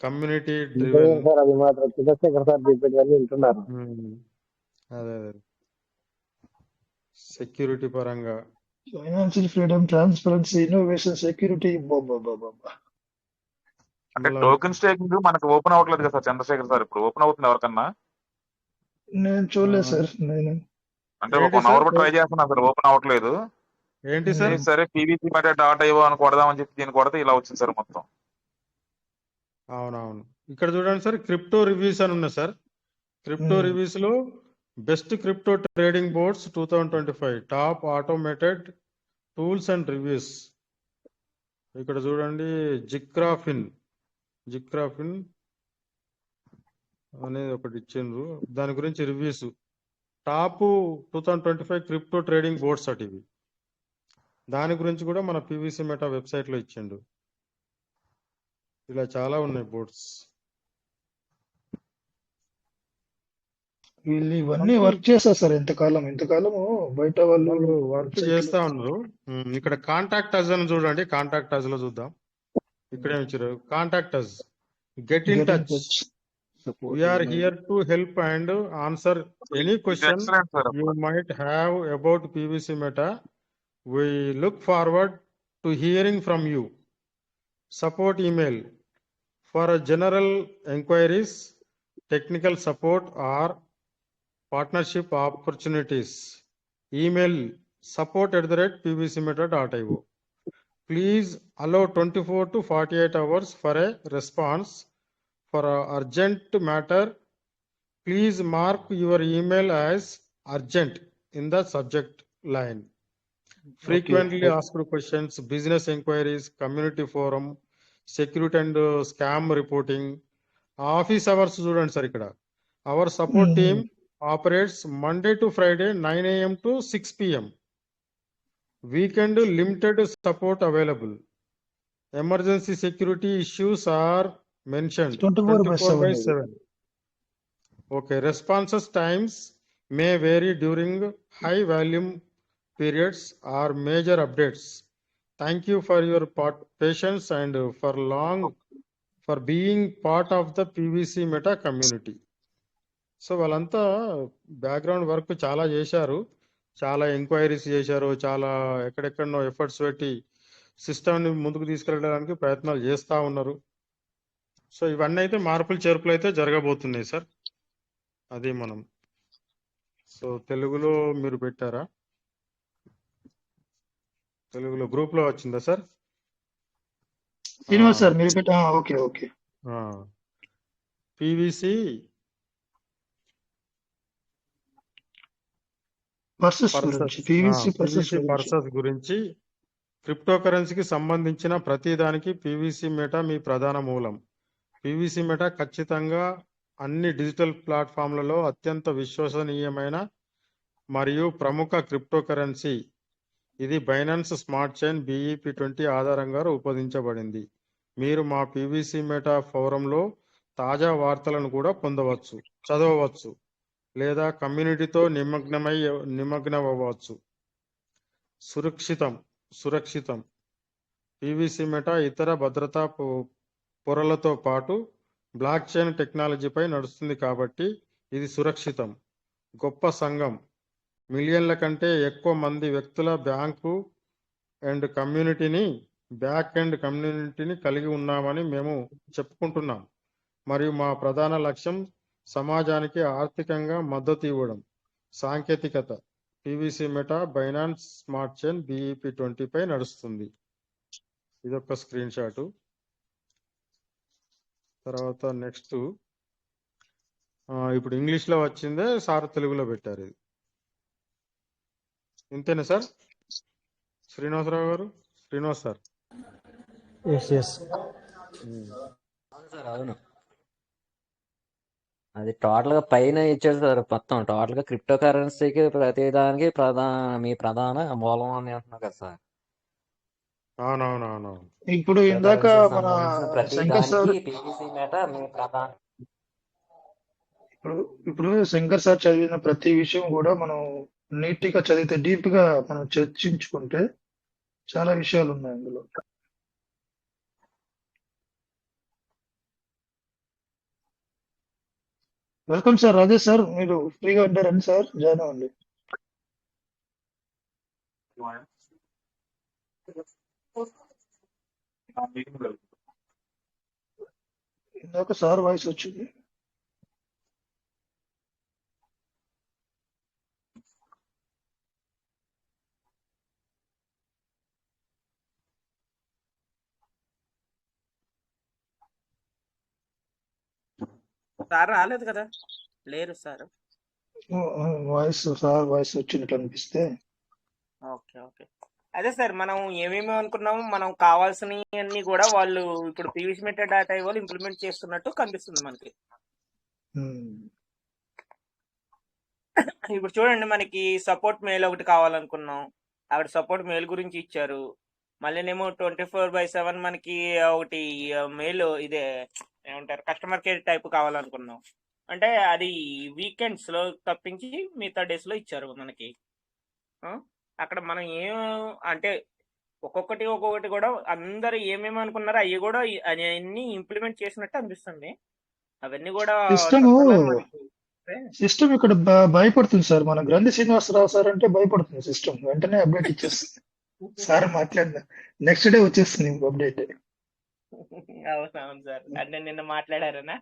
community driven. Sir అది మాత్రం చంద్రశేఖర్ సార్ చెప్పేటవన్నీ వింటున్నారు. అదే సెక్యూరిటీ పరంగా financial freedom, transparency, innovation, security. అంటే టోకెన్ స్టేకింగ్ మనకు ఓపెన్ అవ్వట్లేదు కదా సార్ చంద్రశేఖర్ సార్, ఇప్పుడు ఓపెన్ అవుతుంది ఎవరికన్నా? నేను చూడలేదు సార్. అంటే ఒక 1 అవర్ ట్రై చేస్తున్నా సార్, ఓపెన్ అవ్వట్లేదు. ఏంటి సార్? సరే పీవీసీ .io అని కొడదామని చెప్పి దీన్ని కొడితే ఇలా వచ్చింది సార్ మొత్తం. అవునవును, ఇక్కడ చూడండి సార్, క్రిప్టో రివ్యూస్ అని ఉన్నాయి సార్. క్రిప్టో రివ్యూస్ లో best crypto trading boards 2025 top automated tools and reviews. ఇక్కడ చూడండి, జిక్రాఫిన్ అనేది ఒకటి ఇచ్చిండ్రు, దాని గురించి reviews. Top 2025 crypto trading boards అటు ఇవి. దాని గురించి కూడా మన పీవీసీ మెటా వెబ్సైట్ లో ఇచ్చిండు. ఇలా చాలా ఉన్నాయి బోర్డ్స్. వీళ్ళు ఇవన్నీ వర్క్ చేస్తారు సార్. ఇంతకాలము బయట వాళ్ళు వర్క్ చేస్తా ఉన్నారు. ఇక్కడ కాంటాక్ట్ అస్ అని చూడండి, కాంటాక్ట్ అస్ లో చూద్దాం. ఇక్కడ ఏమి ఇచ్చారు? Contact us, get in touch, we're here to help and answer any question you might have about PVC Meta. We look forward to hearing from you. Support email for general enquiries, technical support or partnership opportunities. Email support@pvcmeta.io. Please allow 24 to 48 hours for a response. For urgent matter, please mark your email as urgent in the subject line. Frequently asked questions, business inquiries, community forum, security and scam reporting. Office hours చూడండి sir ఇక్కడ. Our support team operates Monday to Friday 9 AM to 6 PM. Weekend limited support available. Emergency security issues are mentioned 24/7. Okay, responses times may vary during high volume periods or major updates. Thank you for your patience and for being part of the PVC Meta community. So వాళ్ళంతా background work చాలా చేశారు, చాలా enquiries చేశారు, చాలా ఎక్కడెక్కడనో efforts పెట్టి సిస్టమ్ని ముందుకు తీసుకెళ్ళడానికి ప్రయత్నాలు చేస్తూ ఉన్నారు. సో ఇవన్నీ అయితే మార్పులు చేర్పులు అయితే జరగబోతున్నాయి సార్. అది మనం. సో తెలుగులో మీరు పెట్టారా? తెలుగులో గ్రూప్ లో వచ్చిందా సార్? సార్ మీరు పెట్టా. Okay okay. పీవీసీ పర్సస్ గురించి, క్రిప్టో కరెన్సీకి సంబంధించిన ప్రతి దానికి పీవీసీ మెటా మీ ప్రధాన మూలం. పీవీసీ మెటా ఖచ్చితంగా అన్ని డిజిటల్ ప్లాట్ఫామ్లలో అత్యంత విశ్వసనీయమైన మరియు ప్రముఖ క్రిప్టో కరెన్సీ. ఇది బైనాన్స్ స్మార్ట్ చైన్ BEP20 ఆధారంగా రూపొందించబడింది. మీరు మా పీవీసీ మెటా ఫోరంలో తాజా వార్తలను కూడా పొందవచ్చు, చదవవచ్చు లేదా కమ్యూనిటీతో నిమగ్నమవ్వచ్చు. సురక్షితం పీవీసీ మెటా ఇతర భద్రతా పొరలతో పాటు బ్లాక్ చైన్ టెక్నాలజీపై నడుస్తుంది కాబట్టి ఇది సురక్షితం. గొప్ప సంఘం, మిలియన్ల కంటే ఎక్కువ మంది వ్యక్తుల బ్యాక్ ఎండ్ కమ్యూనిటీని కలిగి ఉన్నామని మేము చెప్పుకుంటున్నాం. మరియు మా ప్రధాన లక్ష్యం సమాజానికి ఆర్థికంగా మద్దతు ఇవ్వడం. సాంకేతికత PVC meta Binance smart chain BEP20 పై నడుస్తుంది. ఇదొక స్క్రీన్ షాటు. తర్వాత నెక్స్ట్, ఇప్పుడు ఇంగ్లీష్లో వచ్చిందే సార్ తెలుగులో పెట్టారు. ఇది ఇంతేనా సార్? శ్రీనివాసరావు గారు, శ్రీనివాస్ సార్. ఎస్ ఎస్ అవును సార్, అవును. అది టోటల్ గా పైన ఇచ్చాడు సార్. మొత్తం టోటల్ గా క్రిప్టో కరెన్సీకి ప్రతి దానికి మీ ప్రధాన మూలం అని అంటున్నారు కదా సార్. అవునవునవునవును. ఇప్పుడు క్రిప్టో ఇందాక కరెన్సీకి మన సంబంధించిన ప్రతి శంకర్ సార్ దానికి పీవీసీ మెటా మీ ప్రధాన. ఇప్పుడు ఇప్పుడు శంకర్ సార్ చదివిన ప్రతి విషయం కూడా మనం నీట్ గా చదివితే డీప్ గా మనం చర్చించుకుంటే చాలా విషయాలు ఉన్నాయి అందులో. వెల్కమ్ సార్, రాజేష్ సార్, మీరు ఫ్రీగా ఉంటారండి సార్, జాయిన్ అవ్వండి. ఇందాక సార్ వాయిస్ వచ్చింది. సార్ రాలేదు కదా, లేరు సార్. సార్ వాయిస్ వచ్చినట్లు అనిపిస్తే ఓకే ఓకే. అదే సార్, మనం ఏమేమి అనుకున్నాము, మనం కావాల్సినవి అన్ని కూడా వాళ్ళు ఇప్పుడు పీవీసీ మెటా డాటా వాళ్ళు ఇంప్లిమెంట్ చేస్తున్నట్టు కనిపిస్తుంది మనకి. ఇప్పుడు చూడండి, మనకి సపోర్ట్ మెయిల్ ఒకటి కావాలనుకున్నాం, అక్కడ సపోర్ట్ మెయిల్ గురించి ఇచ్చారు. మళ్ళీనేమో 24/7 మనకి ఒకటి మెయిల్ ఇదే ఏమంటారు కస్టమర్ కేర్ టైప్ కావాలనుకున్నాం. అంటే అది వీకెండ్స్ లో తప్పించి మిగతా డేస్ లో ఇచ్చారు మనకి. అక్కడ మనం ఏం అంటే ఒక్కొక్కటి కూడా అందరు ఏమేమి అనుకున్నారో అవి కూడా అన్ని ఇంప్లిమెంట్ చేసినట్టు అనిపిస్తుంది. అవన్నీ కూడా సిస్టమ్ ఇక్కడ భయపడుతుంది సార్. మన గ్రంథి శ్రీనివాసరావు సార్ అంటే భయపడుతుంది సిస్టమ్, వెంటనే అప్డేట్ ఇచ్చేస్తుంది. సార్ మాట్లాడిన నెక్స్ట్ డే వచ్చేస్తుంది ఇంకో అప్డేట్. అవును సార్, అంటే నిన్న మాట్లాడారనా?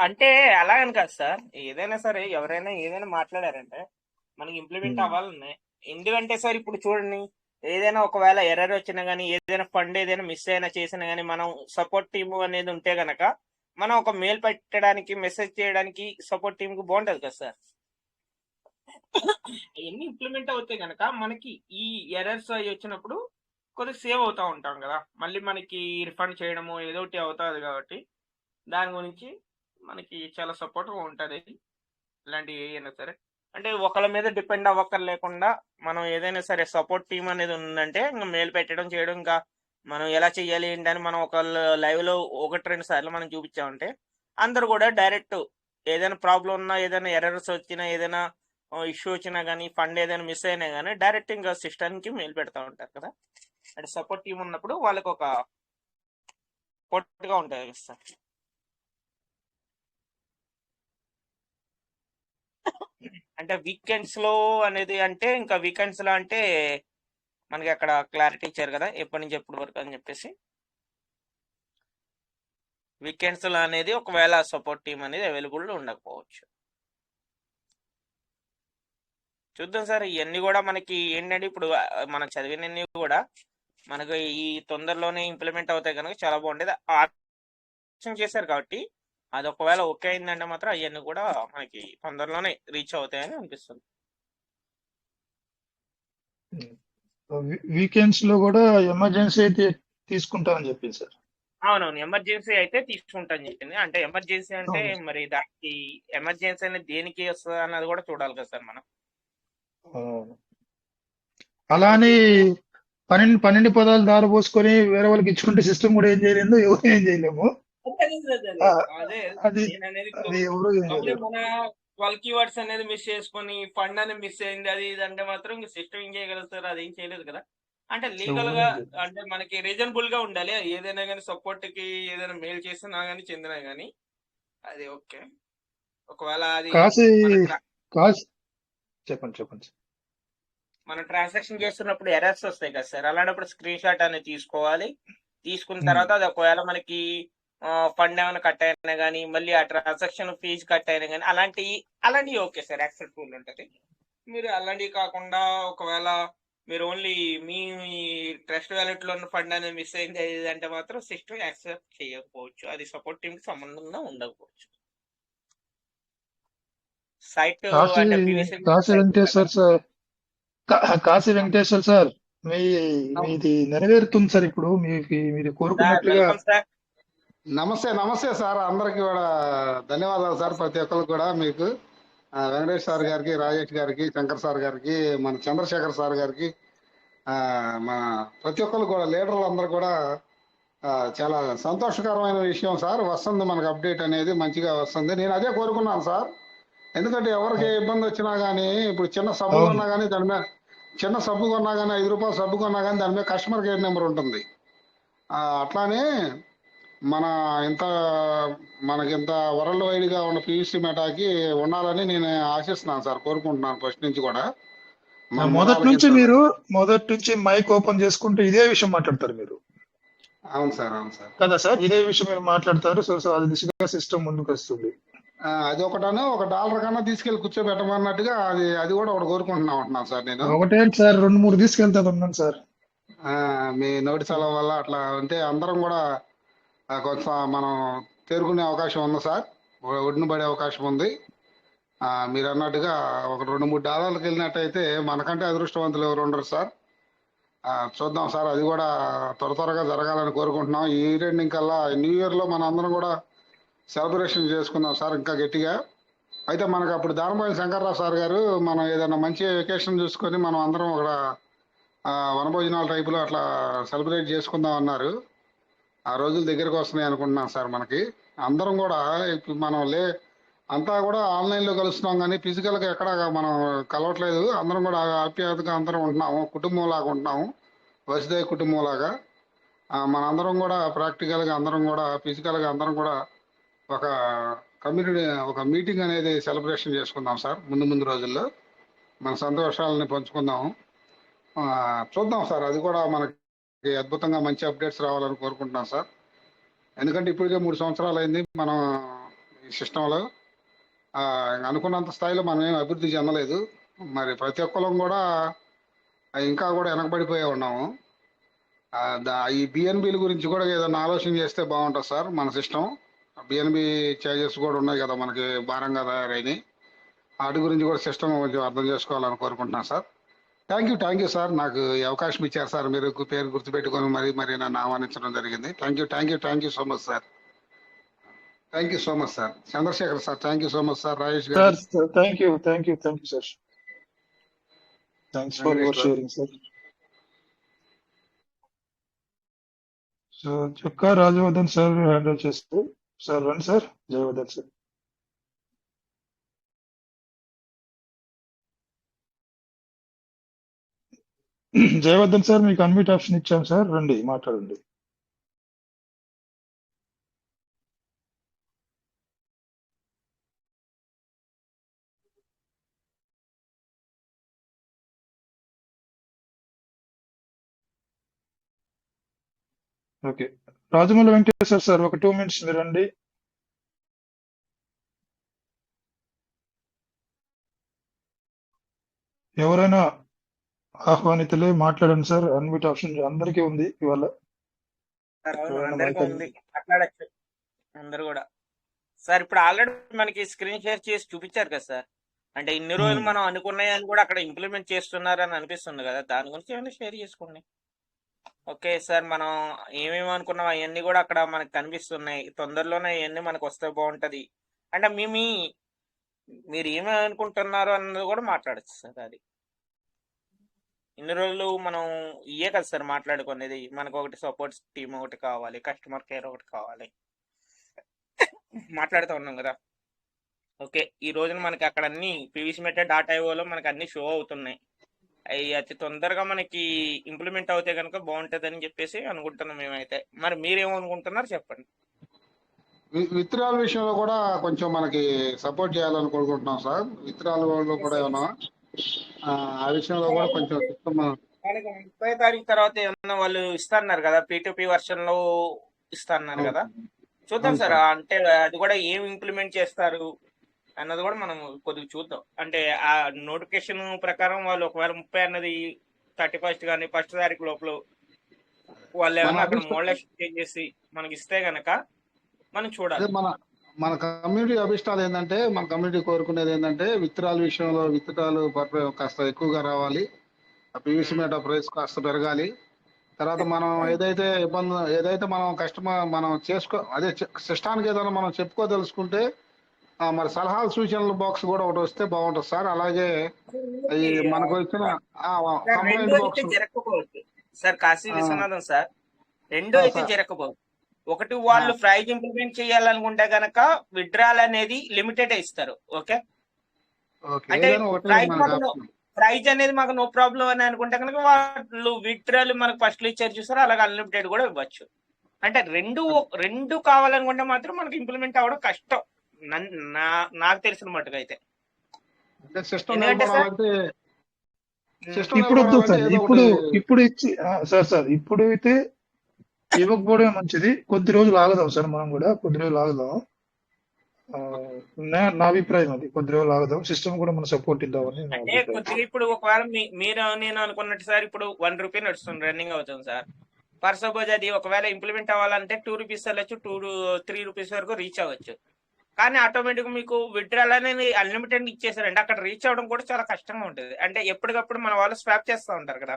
అంటే అలాగని కాదు సార్, ఏదైనా సరే ఎవరైనా ఏదైనా మాట్లాడారంటే మనకి ఇంప్లిమెంట్ అవ్వాలన్నాయి. ఎందుకంటే సార్ ఇప్పుడు చూడండి, ఏదైనా ఒకవేళ ఎర్రర్ వచ్చినా కానీ, ఏదైనా ఫండ్ ఏదైనా మిస్ అయినా చేసినా కానీ, మనం సపోర్ట్ టీమ్ అనేది ఉంటే గనక మనం ఒక మెయిల్ పెట్టడానికి, మెసేజ్ చేయడానికి సపోర్ట్ టీమ్ కి బాగుంటది కదా సార్. ఇవన్నీ ఇంప్లిమెంట్ అవుతే గనక మనకి ఈ ఎర్రర్స్ అవి వచ్చినప్పుడు కొద్దిగా సేవ్ అవుతా ఉంటాం కదా, మళ్ళీ మనకి రిఫండ్ చేయడము ఏదో ఒకటి అవుతుంది. కాబట్టి దాని గురించి మనకి చాలా సపోర్ట్ ఉంటుంది. ఇలాంటివి ఏదైనా సరే అంటే ఒకళ్ళ మీద డిపెండ్ అవ్వక్కర్లేకుండా మనం ఏదైనా సరే సపోర్ట్ టీమ్ అనేది ఉందంటే ఇంకా మెయిల్ పెట్టడం చేయడం, ఇంకా మనం ఎలా చెయ్యాలి ఏంటని మనం ఒకళ్ళు లైవ్ లో 1-2 సార్లు మనం చూపించామంటే అందరు కూడా డైరెక్ట్ ఏదైనా ప్రాబ్లం ఉన్నా, ఏదైనా ఎర్రర్స్ వచ్చినా, ఏదైనా ఇష్యూ వచ్చినా కానీ, ఫండ్ ఏదైనా మిస్ అయినా కానీ డైరెక్ట్ ఇంకా సిస్టమ్కి మెయిల్ పెడతా ఉంటారు కదా. అంటే సపోర్ట్ టీం ఉన్నప్పుడు వాళ్ళకి ఒక సపోర్ట్గా ఉంటుంది కదా సార్. అంటే వీకెండ్స్ లో అనేది అంటే ఇంకా వీకెండ్స్ లో అంటే మనకి అక్కడ క్లారిటీ ఇచ్చారు కదా ఎప్పటి నుంచి ఎప్పటి వరకు అని చెప్పేసి. వీకెండ్స్ లో అనేది ఒకవేళ సపోర్ట్ టీం అనేది అవైలబుల్ ఉండకపోవచ్చు. చూద్దాం సార్. ఇవన్నీ కూడా మనకి ఏంటంటే ఇప్పుడు మనం చదివినన్ని కూడా మనకు ఈ తొందరలోనే ఇంప్లిమెంట్ అవుతాయి కనుక చాలా బాగుండేది. ఆప్షన్ చేశారు కాబట్టి అది ఒకవేళ ఓకే అయిందంటే మాత్రం అవన్నీ కూడా మనకి తొందరలోనే రీచ్ అవుతాయని అనిపిస్తుంది. వీకెండ్స్ లో కూడా ఎమర్జెన్సీ అయితే తీసుకుంటామని చెప్పింది సార్. అవునవును, ఎమర్జెన్సీ అయితే తీసుకుంటాను చెప్పింది. అంటే ఎమర్జెన్సీ అంటే మరి దానికి ఎమర్జెన్సీ అనేది దేనికి వస్తుంది అన్నది కూడా చూడాలి కదా సార్ మనం. అలా అని 12 పదాలు దారపోసుకొని వేరే వాళ్ళకి ఇచ్చుకుంటే సిస్టమ్ కూడా ఏం చేయలేదు, ఎవరు ఏం చేయలేము. అదే అది ఎవరు మన 12 కీవర్డ్స్ అనేది మిస్ చేసుకొని ఫండ్ అనేది మిస్ అయింది అది ఇది అంటే మాత్రం ఇంక సిస్టమ్ ఏం చేయగలుగుతారు? అది ఏం చేయలేదు కదా. అంటే లీగల్ గా అంటే మనకి రీజనబుల్ గా ఉండాలి. ఏదైనా కానీ సపోర్ట్ కి ఏదైనా మెయిల్ చేసినా కానీ చెందినా కానీ అది ఓకే. ఒకవేళ అది చెప్పండి. మనం ట్రాన్సాక్షన్ చేస్తున్నప్పుడు ఎర్రర్స్ వస్తాయి కదా సార్, అలాంటప్పుడు స్క్రీన్ షాట్ అనేది తీసుకోవాలి. తీసుకున్న తర్వాత అది ఒకవేళ మనకి ఫండ్ ఏమైనా కట్ అయినా కానీ, మళ్ళీ ఆ ట్రాన్సాక్షన్ ఫీజు కట్ అయినా కానీ అలాంటివి ఓకే సార్, యాక్సెప్టబుల్ ఉంటుంది. మీరు అలాంటివి కాకుండా ఒకవేళ మీరు ఓన్లీ మీ ట్రస్ట్ వ్యాలెట్ లో ఉన్న ఫండ్ అనేది మిస్ అయింది అంటే మాత్రం సిస్టమ్ యాక్సెప్ట్ చేయకపోవచ్చు. అది సపోర్ట్ టీమ్ కి సంబంధంగా ఉండకపోవచ్చు. సైట్ కాశీ అంటే పీవీసీ కాశీ సైట్ వెంకటేశ్వర్ సార్, కాశీ వెంకటేశ్వర్ సార్, మీది నెరవేరుతుంది సార్. ఇప్పుడు మీరు సార్ కోరుకున్నట్లుగా. Welcome sir. నమస్తే నమస్తే సార్, అందరికి కూడా ధన్యవాదాలు సార్. ప్రతి ఒక్కరికి కూడా మీకు వెంకటేష్ సార్ గారికి, రాజేష్ గారికి, శంకర్ సార్ గారికి, మన చంద్రశేఖర్ సార్ గారికి, మన ప్రతి ఒక్కరు కూడా లీడర్లు అందరూ కూడా చాలా సంతోషకరమైన విషయం సార్. వస్తుంది మనకు అప్డేట్ అనేది మంచిగా వస్తుంది. నేను అదే కోరుకున్నాను సార్. ఎందుకంటే ఎవరికి ఏ ఇబ్బంది వచ్చినా కానీ, ఇప్పుడు చిన్న సబ్బు అవును. కొన్నా కానీ దాని మీద, చిన్న సబ్బు కొన్నా కానీ, 5 రూపాయల సబ్బు కొన్నా కానీ దాని మీద కస్టమర్ కేర్ నెంబర్ ఉంటుంది. అట్లానే మన ఇంత మనకింత వరల్డ్ వైడ్ గా ఉన్న పీవీసీ మెటాకి ఉండాలని నేను ఆశిస్తున్నాను సార్, కోరుకుంటున్నాను ఫస్ట్ నుంచి కూడా. మన మొదటి మొదలకి నుంచి ఇంత- మైక్ ఓపెన్ చేసుకుంటే ఇదే విషయం మాట్లాడతారు మీరు అవును సార్, అవును సార్. కదా సార్, ఇదే విషయం మీరు మాట్లాడతారు. సో అది దిశగా సిస్టమ్ ముందుకు వస్తుంది. అది ఒకటను $1 కన్నా తీసుకెళ్లి కూర్చోబెట్టమన్నట్టుగా అది కూడా ఒకటి కోరుకుంటున్నాం అంటున్నాను సార్ నేను. ఒకటేంటి సార్, 2-3 తీసుకెళ్తాను ఉన్నాను సార్. మీ నోటి సెలవు వల్ల అట్లా ఉంటే అందరం కూడా కొంత మనం తేరుకునే అవకాశం ఉంది సార్, ఒడిన పడే అవకాశం ఉంది. మీరు అన్నట్టుగా ఒక $2-3 వెళ్ళినట్టయితే మనకంటే అదృష్టవంతులు ఎవరు ఉండరు సార్. చూద్దాం సార్, అది కూడా త్వరగా జరగాలని కోరుకుంటున్నాం. ఈ ఎండింగ్ కల్లా న్యూ ఇయర్ లో మన అందరం కూడా సెలబ్రేషన్ చేసుకుందాం సార్ ఇంకా గట్టిగా. అయితే మనకు అప్పుడు దానబోయిన శంకర్రావు సార్ గారు మనం ఏదైనా మంచి వెకేషన్ చూసుకొని మనం అందరం ఒక వనభోజనాల టైపులో అట్లా సెలబ్రేట్ చేసుకుందాం అన్నారు. ఆ రోజులు దగ్గరకు వస్తున్నాయి అనుకుంటున్నాం సార్. మనకి అందరం కూడా ఇప్పుడు మనం అంతా కూడా ఆన్లైన్లో కలుస్తున్నాం కానీ ఫిజికల్గా ఎక్కడ మనం కలవట్లేదు. అందరం కూడా ఆప్యాయతగా అందరం ఉంటున్నాము, కుటుంబం లాగా ఉంటున్నాము, వసుదైవ కుటుంబం లాగా. మనందరం కూడా ప్రాక్టికల్గా అందరం కూడా ఫిజికల్గా అందరం కూడా ఒక కమ్యూనిటీ, ఒక మీటింగ్ అనేది సెలబ్రేషన్ చేసుకుందాం సార్. ముందు రోజుల్లో మన సంతోషాలని పంచుకుందాం. చూద్దాం సార్, అది కూడా మనకి అద్భుతంగా మంచి అప్డేట్స్ రావాలని కోరుకుంటున్నాం సార్. ఎందుకంటే ఇప్పటికే 3 సంవత్సరాలు అయింది మనం ఈ సిస్టంలో. అనుకున్నంత స్థాయిలో మనం ఏం అభివృద్ధి చెందలేదు. మరి ప్రతి ఒక్కరం కూడా ఇంకా కూడా వెనకబడిపోయే ఉన్నాము. ఈ బిఎన్బిల గురించి కూడా ఏదైనా ఆలోచన చేస్తే బాగుంటుంది సార్. మన సిస్టమ్ బిఎన్బి ఛార్జెస్ కూడా ఉన్నాయి కదా మనకి భారంగా తయారైనవి. వాటి గురించి కూడా సిస్టమ్ కొంచెం అర్థం చేసుకోవాలని కోరుకుంటున్నాను సార్. థ్యాంక్ యూ సార్, నాకు ఈ అవకాశం ఇచ్చారు సార్. మీరు పేరు గుర్తుపెట్టుకొని మరి నన్ను ఆహ్వానించడం జరిగింది. Thank you so much sir. Thank you so much sir. Chandrashekar sir, thank you so much sir. Rajesh గారు, sir thank you sir. Thanks for your sharing sir. So చొక్కా రాజవర్ధన్ సార్ హ్యాండిల్ చేస్తారు సార్. రండి sir, Jayavardhan sir. Jayavardhan sir, మీకు unmute option ఇచ్చాం sir, రండి మాట్లాడండి. Okay, Rajamouli Venkateswara sir, ఒక 2 minutes మీరు రండి. ఎవరైనా ఆహ్వానితులే మాట్లాడండి సార్. అన్మ్యూట్ ఆప్షన్ అందరికీ ఉంది ఇవాళ. అందరికీ ఉంది, మాట్లాడచ్చు అందరు కూడా. సార్ ఇప్పుడు ఆల్రెడీ మనకి స్క్రీన్ షేర్ చేసి చూపించారు కదా సార్. అంటే ఇన్ని రోజులు మనం అనుకున్నాయని కూడా అక్కడ ఇంప్లిమెంట్ చేస్తున్నారు అని అనిపిస్తుంది కదా. దాని గురించి ఏమైనా షేర్ చేసుకోండి. ఓకే సార్, మనం ఏమేమి అనుకున్నాం అవన్నీ కూడా అక్కడ మనకు కనిపిస్తున్నాయి. తొందరలోనే అవన్నీ మనకు వస్తే బాగుంటది. అంటే మీరు ఏమేమి అనుకుంటున్నారు అన్నది కూడా మాట్లాడచ్చు సార్. అది ఇన్ని రోజులు మనం ఇయే కదా సార్ మాట్లాడుకునేది. మనకు ఒకటి సపోర్ట్ టీమ్ ఒకటి కావాలి, కస్టమర్ కేర్ ఒకటి కావాలి, మాట్లాడుతూ ఉన్నాం కదా. ఓకే, ఈ రోజున మనకి అక్కడ అన్ని pvcmeta.ioలో మనకి అన్ని షో అవుతున్నాయి. అవి అతి తొందరగా మనకి ఇంప్లిమెంట్ అవుతే కనుక బాగుంటుందని చెప్పేసి అనుకుంటున్నాం మేమైతే. మరి మీరేమనుకుంటున్నారు చెప్పండి. విత్తనాల విషయంలో కూడా కొంచెం మనకి సపోర్ట్ చేయాలని కోరుకుంటున్నాం సార్. విత్తనాలలో కూడా ఏమన్నా ఆ విషయంలో కూడా కొంచెం మనకి 30వ తారీఖు తర్వాత ఏమన్నా వాళ్ళు ఇస్తున్నారు కదా, P2P వర్షన్ లో ఇస్తున్నారు కదా. చూద్దాం సార్, అంటే అది కూడా ఏం ఇంప్లిమెంట్ చేస్తారు అన్నది కూడా మనం కొద్దిగా చూద్దాం. అంటే ఆ నోటిఫికేషన్ ప్రకారం వాళ్ళు ఒకవేళ 30 అన్నది 31st కానీ 1st తారీఖు లోపల వాళ్ళు ఏమన్నా అక్కడ మోడలేషన్ చేంజ్ చేసి మనకి ఇస్తే గనక మనం చూడాలి. మన కమ్యూనిటీ అభిష్టాలు ఏంటంటే, మన కమ్యూనిటీ కోరుకునేది ఏంటంటే, విత్తనాల విషయంలో విత్తనాలు కాస్త ఎక్కువగా రావాలి, ఆ పీవీసీ ఉమ్, మీటర్ ప్రైస్ కాస్త పెరగాలి. తర్వాత మనం ఏదైతే మనం మనం అదే సిస్టానికి ఏదైనా మనం చెప్పుకోదలుచుకుంటే, మరి సలహాలు సూచనల బాక్స్ కూడా ఒకటి వస్తే బాగుంటుంది సార్. అలాగే ఈ మనకు వచ్చిన సార్ రెండు కంప్లైంట్ అయితే బాక్స్. జరగకపోవచ్చు సార్, కాశీ విశ్వనాథన్ సార్. రెండు అయితే సార్ జరగకపోవచ్చు. ఒకటి, వాళ్ళు ఆ, ప్రైజ్ ఇంప్లిమెంట్ చేయాలనుకుంటే గనక విత్డ్రాల్ అనేది లిమిటెడ్ ఇస్తారు. ఓకే, ఓకే, అంటే ఏదైనా ఒకటే ప్రైజ్ మనకు ఆప్షన్. ప్రైజ్ అనేది మాకు నో ప్రాబ్లం అని అనుకుంటే కనుక వాళ్ళు విత్డ్రాల్ మనకు ఫస్ట్ లో ఇచ్చారు చూసారు, అలాగే అన్లిమిటెడ్ కూడా ఇవ్వచ్చు. అంటే రెండు కావాలనుకుంటే మాత్రం మనకి ఇంప్లిమెంట్ అవ్వడం కష్టం, నాకు తెలిసిన మట్టుకు అయితే. అంటే సిస్టమ్ ఎందుకంటే సార్ నిలబడాలంటే సిస్టమ్ ఇప్పుడు వద్దు నిలబడాలంటే సార్, ఏదో ఇప్పుడు ఒకటి. ఇప్పుడు ఇచ్చి సార్ ఇప్పుడు అయితే ఇవ్వకపోవడమే మంచిది. కొద్ది రోజులు ఆగదాం సార్, మనం కూడా కొద్ది రోజులు ఆగదాం. ఆ, నా అభిప్రాయం అది, కొద్ది రోజులు ఆగదాం, సిస్టమ్ కూడా మనం సపోర్ట్ ఇద్దామని నా అంటే అభిప్రాయం. కొద్దిగా ఇప్పుడు ఒకవేళ మీరు నేను అనుకున్నట్టు సార్, ఇప్పుడు 1 రూపీ నడుస్తుంది, రన్నింగ్ అవుతుంది సార్. ఫర్ సపోజ్ అది ఒకవేళ ఇంప్లిమెంట్ అవ్వాలంటే 2 రూపీస్ వెళ్ళొచ్చు, 3 రూపీస్ వరకు రీచ్ అవ్వచ్చు. కానీ ఆటోమేటిక్ మీకు విత్డ్రాల్ అనేది అన్లిమిటెడ్ ఇచ్చేసారంటే అక్కడ రీచ్ అవ్వడం కూడా చాలా కష్టంగా ఉంటుంది. అంటే ఎప్పటికప్పుడు మన వాళ్ళు స్వాప్ చేస్తూ ఉంటారు కదా,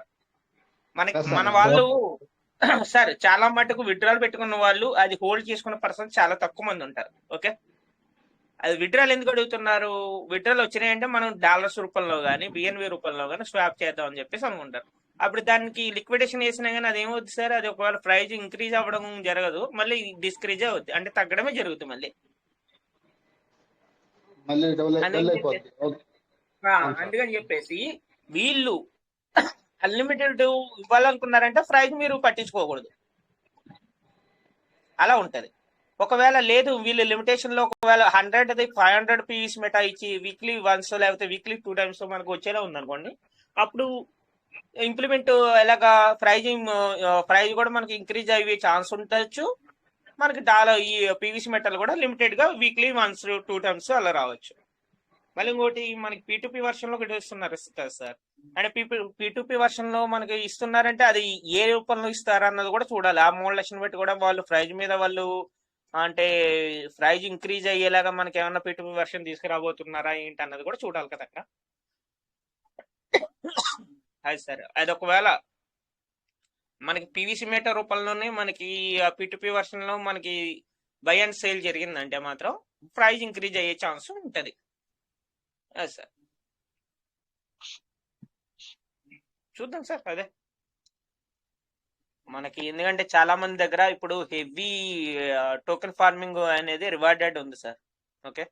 Yes, sir. మన వాళ్ళు సార్ చాలా మటుకు విత్డ్రాల్ పెట్టుకున్న వాళ్ళు అది హోల్డ్ చేసుకున్న పర్సన్ చాలా తక్కువ మంది ఉంటారు. ఓకే, అది విత్డ్రాల్ ఎందుకు అడుగుతున్నారు? విత్డ్రాల్ వచ్చినాయంటే మనం డాలర్స్ రూపంలో కానీ బిఎన్వి రూపంలో కానీ స్వాప్ చేద్దాం అని చెప్పేసి అనుకుంటారు. అప్పుడు దానికి లిక్విడేషన్ చేసినా కానీ అది ఏమవుతుంది సార్, అది ఒకవేళ ప్రైజ్ ఇంక్రీజ్ అవ్వడం జరగదు, మళ్ళీ డిస్క్రీజ్ అవుద్ది, అంటే తగ్గడమే జరుగుతుంది మళ్ళీ. మళ్ళీ డబుల్ అందుకని అయిపోద్ది. ఓకే. అందుకని చెప్పేసి వీళ్ళు అన్లిమిటెడ్ ఇవ్వాలనుకున్నారంటే ప్రైజ్ మీరు పట్టించుకోకూడదు, అలా ఉంటది. ఒకవేళ లేదు వీళ్ళు లిమిటేషన్ లో ఒకవేళ 100 500 పీస్ మెటా ఇచ్చి వీక్లీ వన్స్ లేకపోతే వీక్లీ 2 times మనకు వచ్చేలా ఉందనుకోండి, అప్పుడు ఇంప్లిమెంట్ ఎలాగా ప్రైజ్ కూడా మనకి ఇంక్రీజ్ అయ్యే ఛాన్స్ ఉండొచ్చు. మనకి ఈ పీవీసీ మెటల్ కూడా లిమిటెడ్ గా వీక్లీ వన్స్ 2 times అలా రావచ్చు. మళ్ళీ ఇంకోటి మనకి P2P వర్షన్ లో ఒకటి ఇస్తున్నారు కదా సార్. అంటే P2P వర్షన్ లో మనకి ఇస్తున్నారంటే అది ఏ రూపంలో ఇస్తారు అన్నది కూడా చూడాలి. ఆ మోడలేషన్ బట్టి కూడా వాళ్ళు ప్రైజ్ మీద వాళ్ళు అంటే ప్రైజ్ ఇంక్రీజ్ అయ్యేలాగా మనకి ఏమన్నా P2P వర్షన్ తీసుకురాబోతున్నారా ఏంటి అన్నది కూడా చూడాలి కదా అక్కడ. అది సరే, అది ఒకవేళ మనకి పీవీసీ మీటర్ రూపంలోనే మనకి P2P వర్షన్ లో మనకి బై అండ్ సేల్ జరిగిందంటే మాత్రం ప్రైజ్ ఇంక్రీజ్ అయ్యే ఛాన్స్ ఉంటది. అది సార్, చూద్దాం సార్. అదే మనకి ఎందుకంటే చాలా మంది దగ్గర ఇప్పుడు హెవీ టోకెన్ ఫార్మింగ్ అనేది రివార్డెడ్ ఉంది sir. Okay,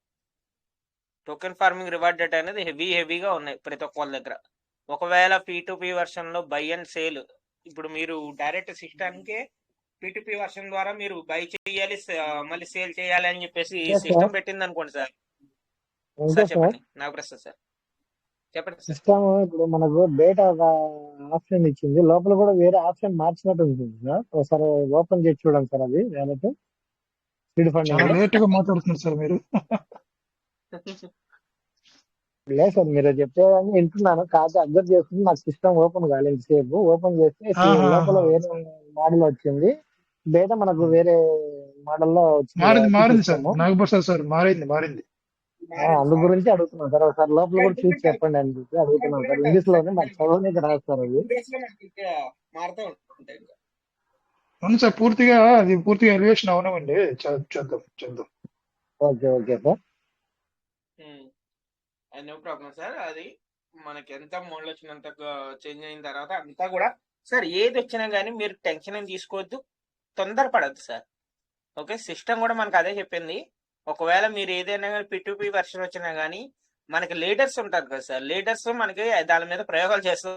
token farming rewarded అనేది హెవీగా ఉన్నాయి ప్రతి ఒక్కళ్ళ దగ్గర. ఒకవేళ P2P వర్షన్ లో బై అండ్ సేల్, ఇప్పుడు మీరు డైరెక్ట్ సిస్టమ్కే P2P వర్షన్ ద్వారా మీరు బై చేయాలి మళ్ళీ సేల్ చేయాలి అని చెప్పేసి సిస్టమ్ పెట్టింది అనుకోండి సార్. సార్ చెప్పండి, నాగప్రసాద్ సార్ చెప్పండి సార్. సిస్టమ్ ఇప్పుడు మనకు బేటా ఒక ఆప్షన్ ఇచ్చింది, లోపల కూడా వేరే ఆప్షన్ మార్చినట్టు ఉంటుంది సార్. ఒకసారి ఓపెన్ చేసి చూడండి సార్, అది వ్యాలెట్ సీడ్ ఫండ్. చాలా లేట్ గా మాట్లాడుతున్నారు సార్ మీరు. లేదు సార్, మీరు చెప్పేదాన్ని వింటున్నాను, కాకపోతే అబ్జర్వ్ చేస్తుంది. నాకు సిస్టమ్ ఓపెన్ కాలేదు, సేపు ఓపెన్ చేస్తే లోపల వేరే మోడల్ వచ్చింది, బేటా మనకు వేరే మోడల్లో మారింది సార్, వచ్చింది. నాగప్రసాద్ సార్, మారింది. అందు గురించి అడుగుతున్నాను సార్, ఒకసారి లోపల కూడా చూసి చెప్పండి అని చెప్పి అడుగుతున్నాను సార్. ఇంగ్లీష్ లోనే నాకు చదవడానికి రాదు సార్ అది. మారుతూ ఉంటాయి. అవును సార్, పూర్తిగా ఎలివేషన్ అవనమండి, చూద్దాం. Okay sir, no problem sir. అది మనకి ఎంత మోడల్ వచ్చినంత చేంజ్ అయిన తర్వాత అంతా కూడా సార్ ఏది వచ్చినా కానీ మీరు టెన్షన్ ఏం తీసుకోవద్దు, తొందరపడద్దు సార్. ఓకే, సిస్టమ్ కూడా మనకు అదే చెప్పింది. ఒకవేళ మీరు ఏదైనా కానీ P2P వర్షన్ వచ్చినా కానీ మనకి లీడర్స్ ఉంటారు కదా సార్, లీడర్స్ మనకి దాని మీద ప్రయోగాలు చేస్తూ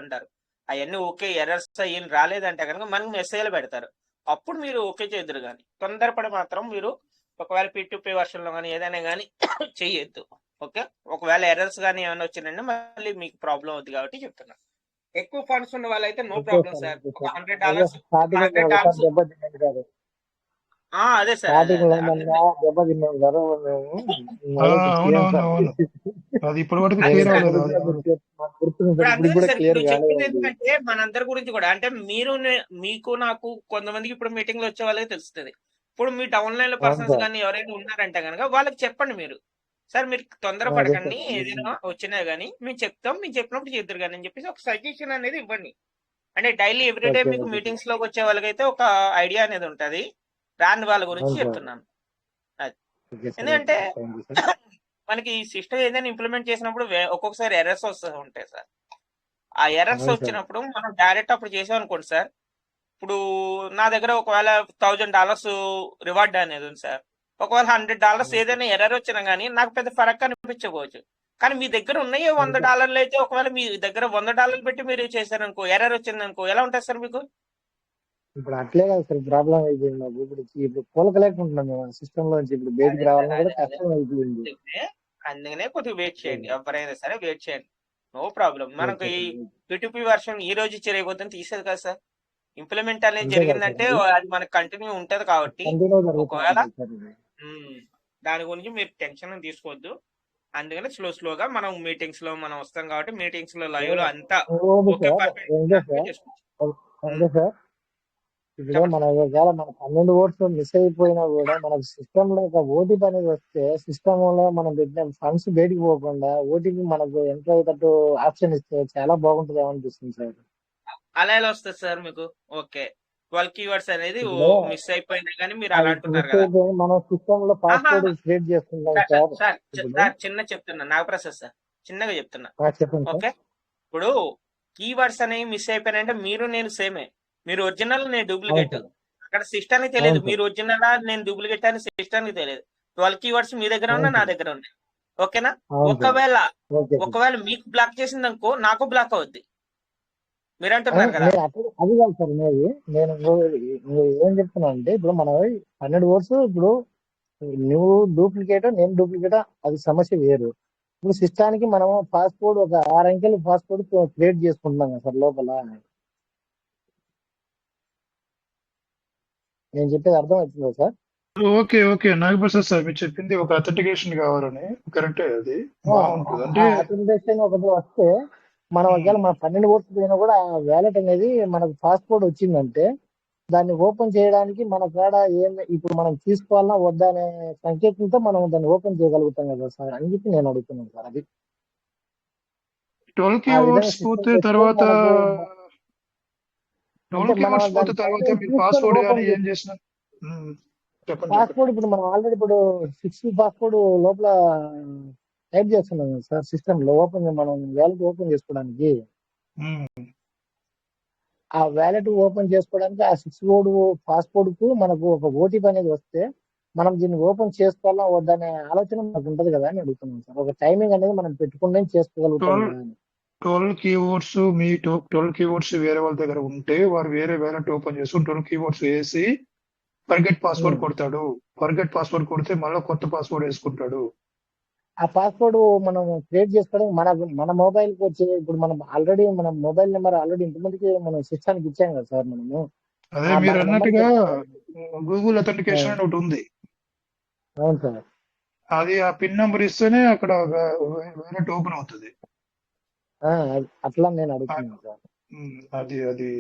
ఉంటారు. అవన్నీ ఓకే, ఎర్రర్స్ ఏం రాలేదంటే కనుక మనకి మెసేజ్లు పెడతారు, అప్పుడు మీరు ఓకే చేద్దరు. కానీ తొందరపడి మాత్రం మీరు ఒకవేళ P2P వర్షన్ లో కానీ ఏదైనా కానీ చెయ్యొద్దు. ఓకే, ఒకవేళ ఎర్రర్స్ కానీ ఏమైనా వచ్చిందంటే మళ్ళీ మీకు ప్రాబ్లం అవుతుంది కాబట్టి చెప్తున్నా. ఎక్కువ ఫండ్స్ ఉన్న వాళ్ళైతే నో ప్రాబ్లం సార్. ఒక $100 అదే సార్, దెబ్బతిన్నాం సార్ మేము. అది ఇప్పటి వరకు క్లియర్ అవ్వలేదు. ఎందుకంటే మనందరి గురించి కూడా అంటే మీకు నాకు కొంతమందికి ఇప్పుడు మీటింగ్ లో వచ్చే వాళ్ళకి తెలుస్తుంది. ఇప్పుడు మీ డౌన్లైన్ లో అవును పర్సన్స్ సార్. కానీ ఎవరైనా ఉన్నారంటే కనుక వాళ్ళకి చెప్పండి మీరు, సార్ మీరు తొందర అదే పడకండి, సార్. ఏదైనా వచ్చినా కానీ మేము చెప్తాం, మేము చెప్పినప్పుడు చేద్దరు కానీ అని చెప్పేసి ఒక సజెషన్ అనేది ఇవ్వండి. అంటే డైలీ ఎవ్రీడే ఓకే మీకు ఓకే మీటింగ్స్ లోకి వచ్చే వాళ్ళకైతే ఒక ఐడియా అనేది ఉంటది. రాని వాళ్ళ గురించి అవును సార్. చెప్తున్నాను. అది ఓకే సార్. ఎందుకంటే ఓకే థ్యాంక్ యూ సార్. మనకి సిస్టమ్ ఏదైనా ఇంప్లిమెంట్ చేసినప్పుడు ఒక్కొక్కసారి ఎర్రర్స్ వస్తూ ఉంటాయి సార్. ఆ ఎర్రర్స్ అవును సార్. వచ్చినప్పుడు మనం డైరెక్ట్ అప్పుడు చేసామనుకోండి సార్, ఇప్పుడు నా దగ్గర ఒకవేళ $1000 రివార్డ్ అనేది ఉంది సార్. ఒకవేళ $100 ఏదైనా ఎర్రర్ వచ్చినా కానీ నాకు పెద్ద ఫరక్ అనిపించకపోవచ్చు. కానీ మీ దగ్గర ఉన్నాయి అవును సార్. $100 అయితే, ఒకవేళ మీ దగ్గర $100 పెట్టి మీరు చేశారనుకో, ఎర్రర్ వచ్చింది అనుకో, ఎలా ఉంటుంది సార్ మీకు? ఇప్పుడు అట్లే కదా సార్ ప్రాబ్లం అయిపోయింది మాకు. ఇప్పుడు కోలుకోలేకుంటున్నాం మేము సిస్టమ్ లోంచి. ఇప్పుడు అదే బయటికి సార్, రావాలన్నా కూడా అదే కష్టం అయిపోయింది. అందుకనే కొద్దిగా వెయిట్ చేయండి, ఎవరైనా సరే వెయిట్ చేయండి, నో ప్రాబ్లం. మనకు ఓకే ఈ సార్. P2P వర్షన్ ఈ రోజు ఇచ్చి రేపొద్దున తీసేది కదా సార్. ఇంప్లిమెంట్ అనేది అంతే కదా సార్. జరిగిందంటే అది మనకు కంటిన్యూ ఉంటది కాబట్టి, కంటిన్యూ జరుగుతూ ఒకవేళ ఉంటుంది సార్ ఇది. దాని గురించి మీరు టెన్షన్ తీసుకోవద్దు. అందుకని స్లోగా మనం మీటింగ్స్ లో మనం వస్తాం కాబట్టి మీటింగ్స్ లో లైవ్ లో అంతా ఓకే ఓకే సార్. పర్ఫెక్ట్ ఏంటో సార్. అంటే సార్ ఇప్పుడు చెప్పండి మన ఒకవేళ మన 12 ఓట్స్ మిస్ అయిపోయినా కూడా మనకు సిస్టమ్ లో ఒక ఓటీపీ అనేది వస్తే సిస్టమ్ లో మనం పెట్టిన ఫండ్స్ బయటికి పోకుండా ఓటీపీ మనకు ఎంటర్ అయ్యేటట్టు ఆప్షన్ ఇస్తే చాలా బాగుంటుంది అనిపిస్తుంది సార్. అలా ఎలా వస్తుంది సార్ మీకు? ఓకే, 12 కీవర్డ్స్ అనేది ఇప్పుడు మిస్ అయిపోయినా కానీ మీరు అది అలా ఇప్పుడు అంటున్నారు మిస్ కదా. అయిపోయింది, మనం సిస్టమ్ లో పాస్వర్డ్ క్రియేట్ చేసుకుంటాం సార్ సార్. సార్ ఇప్పుడు సార్ చిన్న చెప్తున్నా, నాగప్రసాద్ సార్ చిన్నగా చెప్తున్నా. చెప్పండి సార్. ఓకే, ఇప్పుడు కీవర్డ్స్ అనేవి మిస్ అయిపోయినాయంటే మీరు నేను సేమే. మీరు ఒరిజినల్, నేను అవును డూప్లికేట్. సార్. అక్కడ సిస్టానికి తెలియదు అవును మీరు సార్. ఒరిజినల్ నేను డూప్లికేట్ అని సిస్టానికి తెలియదు. 12 కీవర్డ్స్ మీ దగ్గర ఉన్నా అవును నా సార్. దగ్గర ఉన్నాయి. ఓకేనా? అవును సార్. ఒకవేళ ఓకే సార్. ఒకవేళ మీకు బ్లాక్ చేసింది అనుకో, నాకు బ్లాక్ అవుద్ది. మీరు అంటున్నారు కదా. నేను అక్కడ అది కాదు సార్ అనేది. నేను ఏం చెప్తున్నా అంటే ఇప్పుడు మన 12 ఓట్స్ ఇప్పుడు నువ్వు డూప్లికేట్ నేను డూప్లికేట్ అది సమస్య వేరు. ఇప్పుడు సిస్టానికి మనం పాస్పోర్ట్ ఒక 6 అంకెలు పాస్పోర్ట్ క్రియేట్ చేసుకుంటున్నాం కదా సార్ లోపల. నేను చెప్పేది అర్థం అవుతుందా sir? Okay okay Nagaprasad sir, మీరు చెప్పింది ఒక అథెంటికేషన్ కావాలని కరెక్టే, అది బాగుంటుంది. అంటే అథెంటికేషన్ ఒకటి వస్తే మనం ఒకవేళ మన 12 ఓట్స్ పైన కూడా వ్యాలెట్ అనేది మనకు పాస్పోర్ట్ వచ్చిందంటే దాన్ని ఓపెన్ చేయడానికి మన కాడ ఇప్పుడు మనం తీసుకోవాలన్నా వద్దా అనే సంకేతంతో మనం దాన్ని ఓపెన్ చేయగలుగుతాం కదా సార్ అని చెప్పి నేను అడుగుతున్నాను సార్. అది 12 ఆ విధంగా కీవర్డ్స్ సిస్టమ్ పూర్తి చేస్తే తర్వాత మనకు 12 అంటే మనం కీవర్డ్స్ పూర్తి దాని తర్వాత టైమింగ్ మీరు చూసుకొని పాస్వర్డ్ కానీ ఓపెన్ ఏం చేసిన చెప్పండి పాస్పోర్ట్ ఇప్పుడు మనం ఆల్రెడీ ఇప్పుడు 60 పాస్పోర్ట్ లోపల టైప్ చేస్తున్నాం కదా సార్ సిస్టమ్ లో. మనం వ్యాలెట్ ఓపెన్ చేసుకోవడానికి ఆ వ్యాలెట్ ఓపెన్ చేసుకోవడానికి ఆ 6 కోడ్ పాస్పోర్ట్ కు మనకు ఒక ఓటీపీ అనేది వస్తే మనం దీన్ని ఓపెన్ చేసుకోవాలా వద్దనే ఆలోచన మనకు ఉంటది కదా అని అడుగుతున్నాం సార్. ఒక టైమింగ్ అనేది మనం పెట్టుకుంటే చేసుకోగలుగుతాం 12 కదా అని. 12 కీవర్డ్స్ మీ 12 కీవర్డ్స్ వేరే వాళ్ళ దగ్గర ఉంటే వారు వేరే ఓపెన్ చేసుకుని 12 కీవర్డ్స్ వేసి ఫర్గెట్ పాస్వర్డ్ కొడతాడు. ఫర్గెట్ పాస్వర్డ్ కొడితే మళ్ళీ కొత్త పాస్వర్డ్ వేసుకుంటాడు. ఆ పాస్వర్డ్ మనం క్రియేట్ చేసుకోవడం మన మొబైల్ కి వచ్చి ఇప్పుడు మనం ఆల్రెడీ మన మొబైల్ నెంబర్ ఆల్రెడీ ఇంతమందికి మనం సిస్టానికి ఇచ్చాం కదా సార్ మనము. అదే ఆ మీరు మన నెంబర్ అన్నట్టుగా గూగుల్ అథెంటికేషన్ అని ఒకటి ఉంది. అవును సార్. అది ఆ పిన్ నెంబర్ ఇస్తేనే అక్కడ వేరే ఓపెన్ అవుతుంది. అట్లా నేను అడుగుతున్నాను సార్. అది అది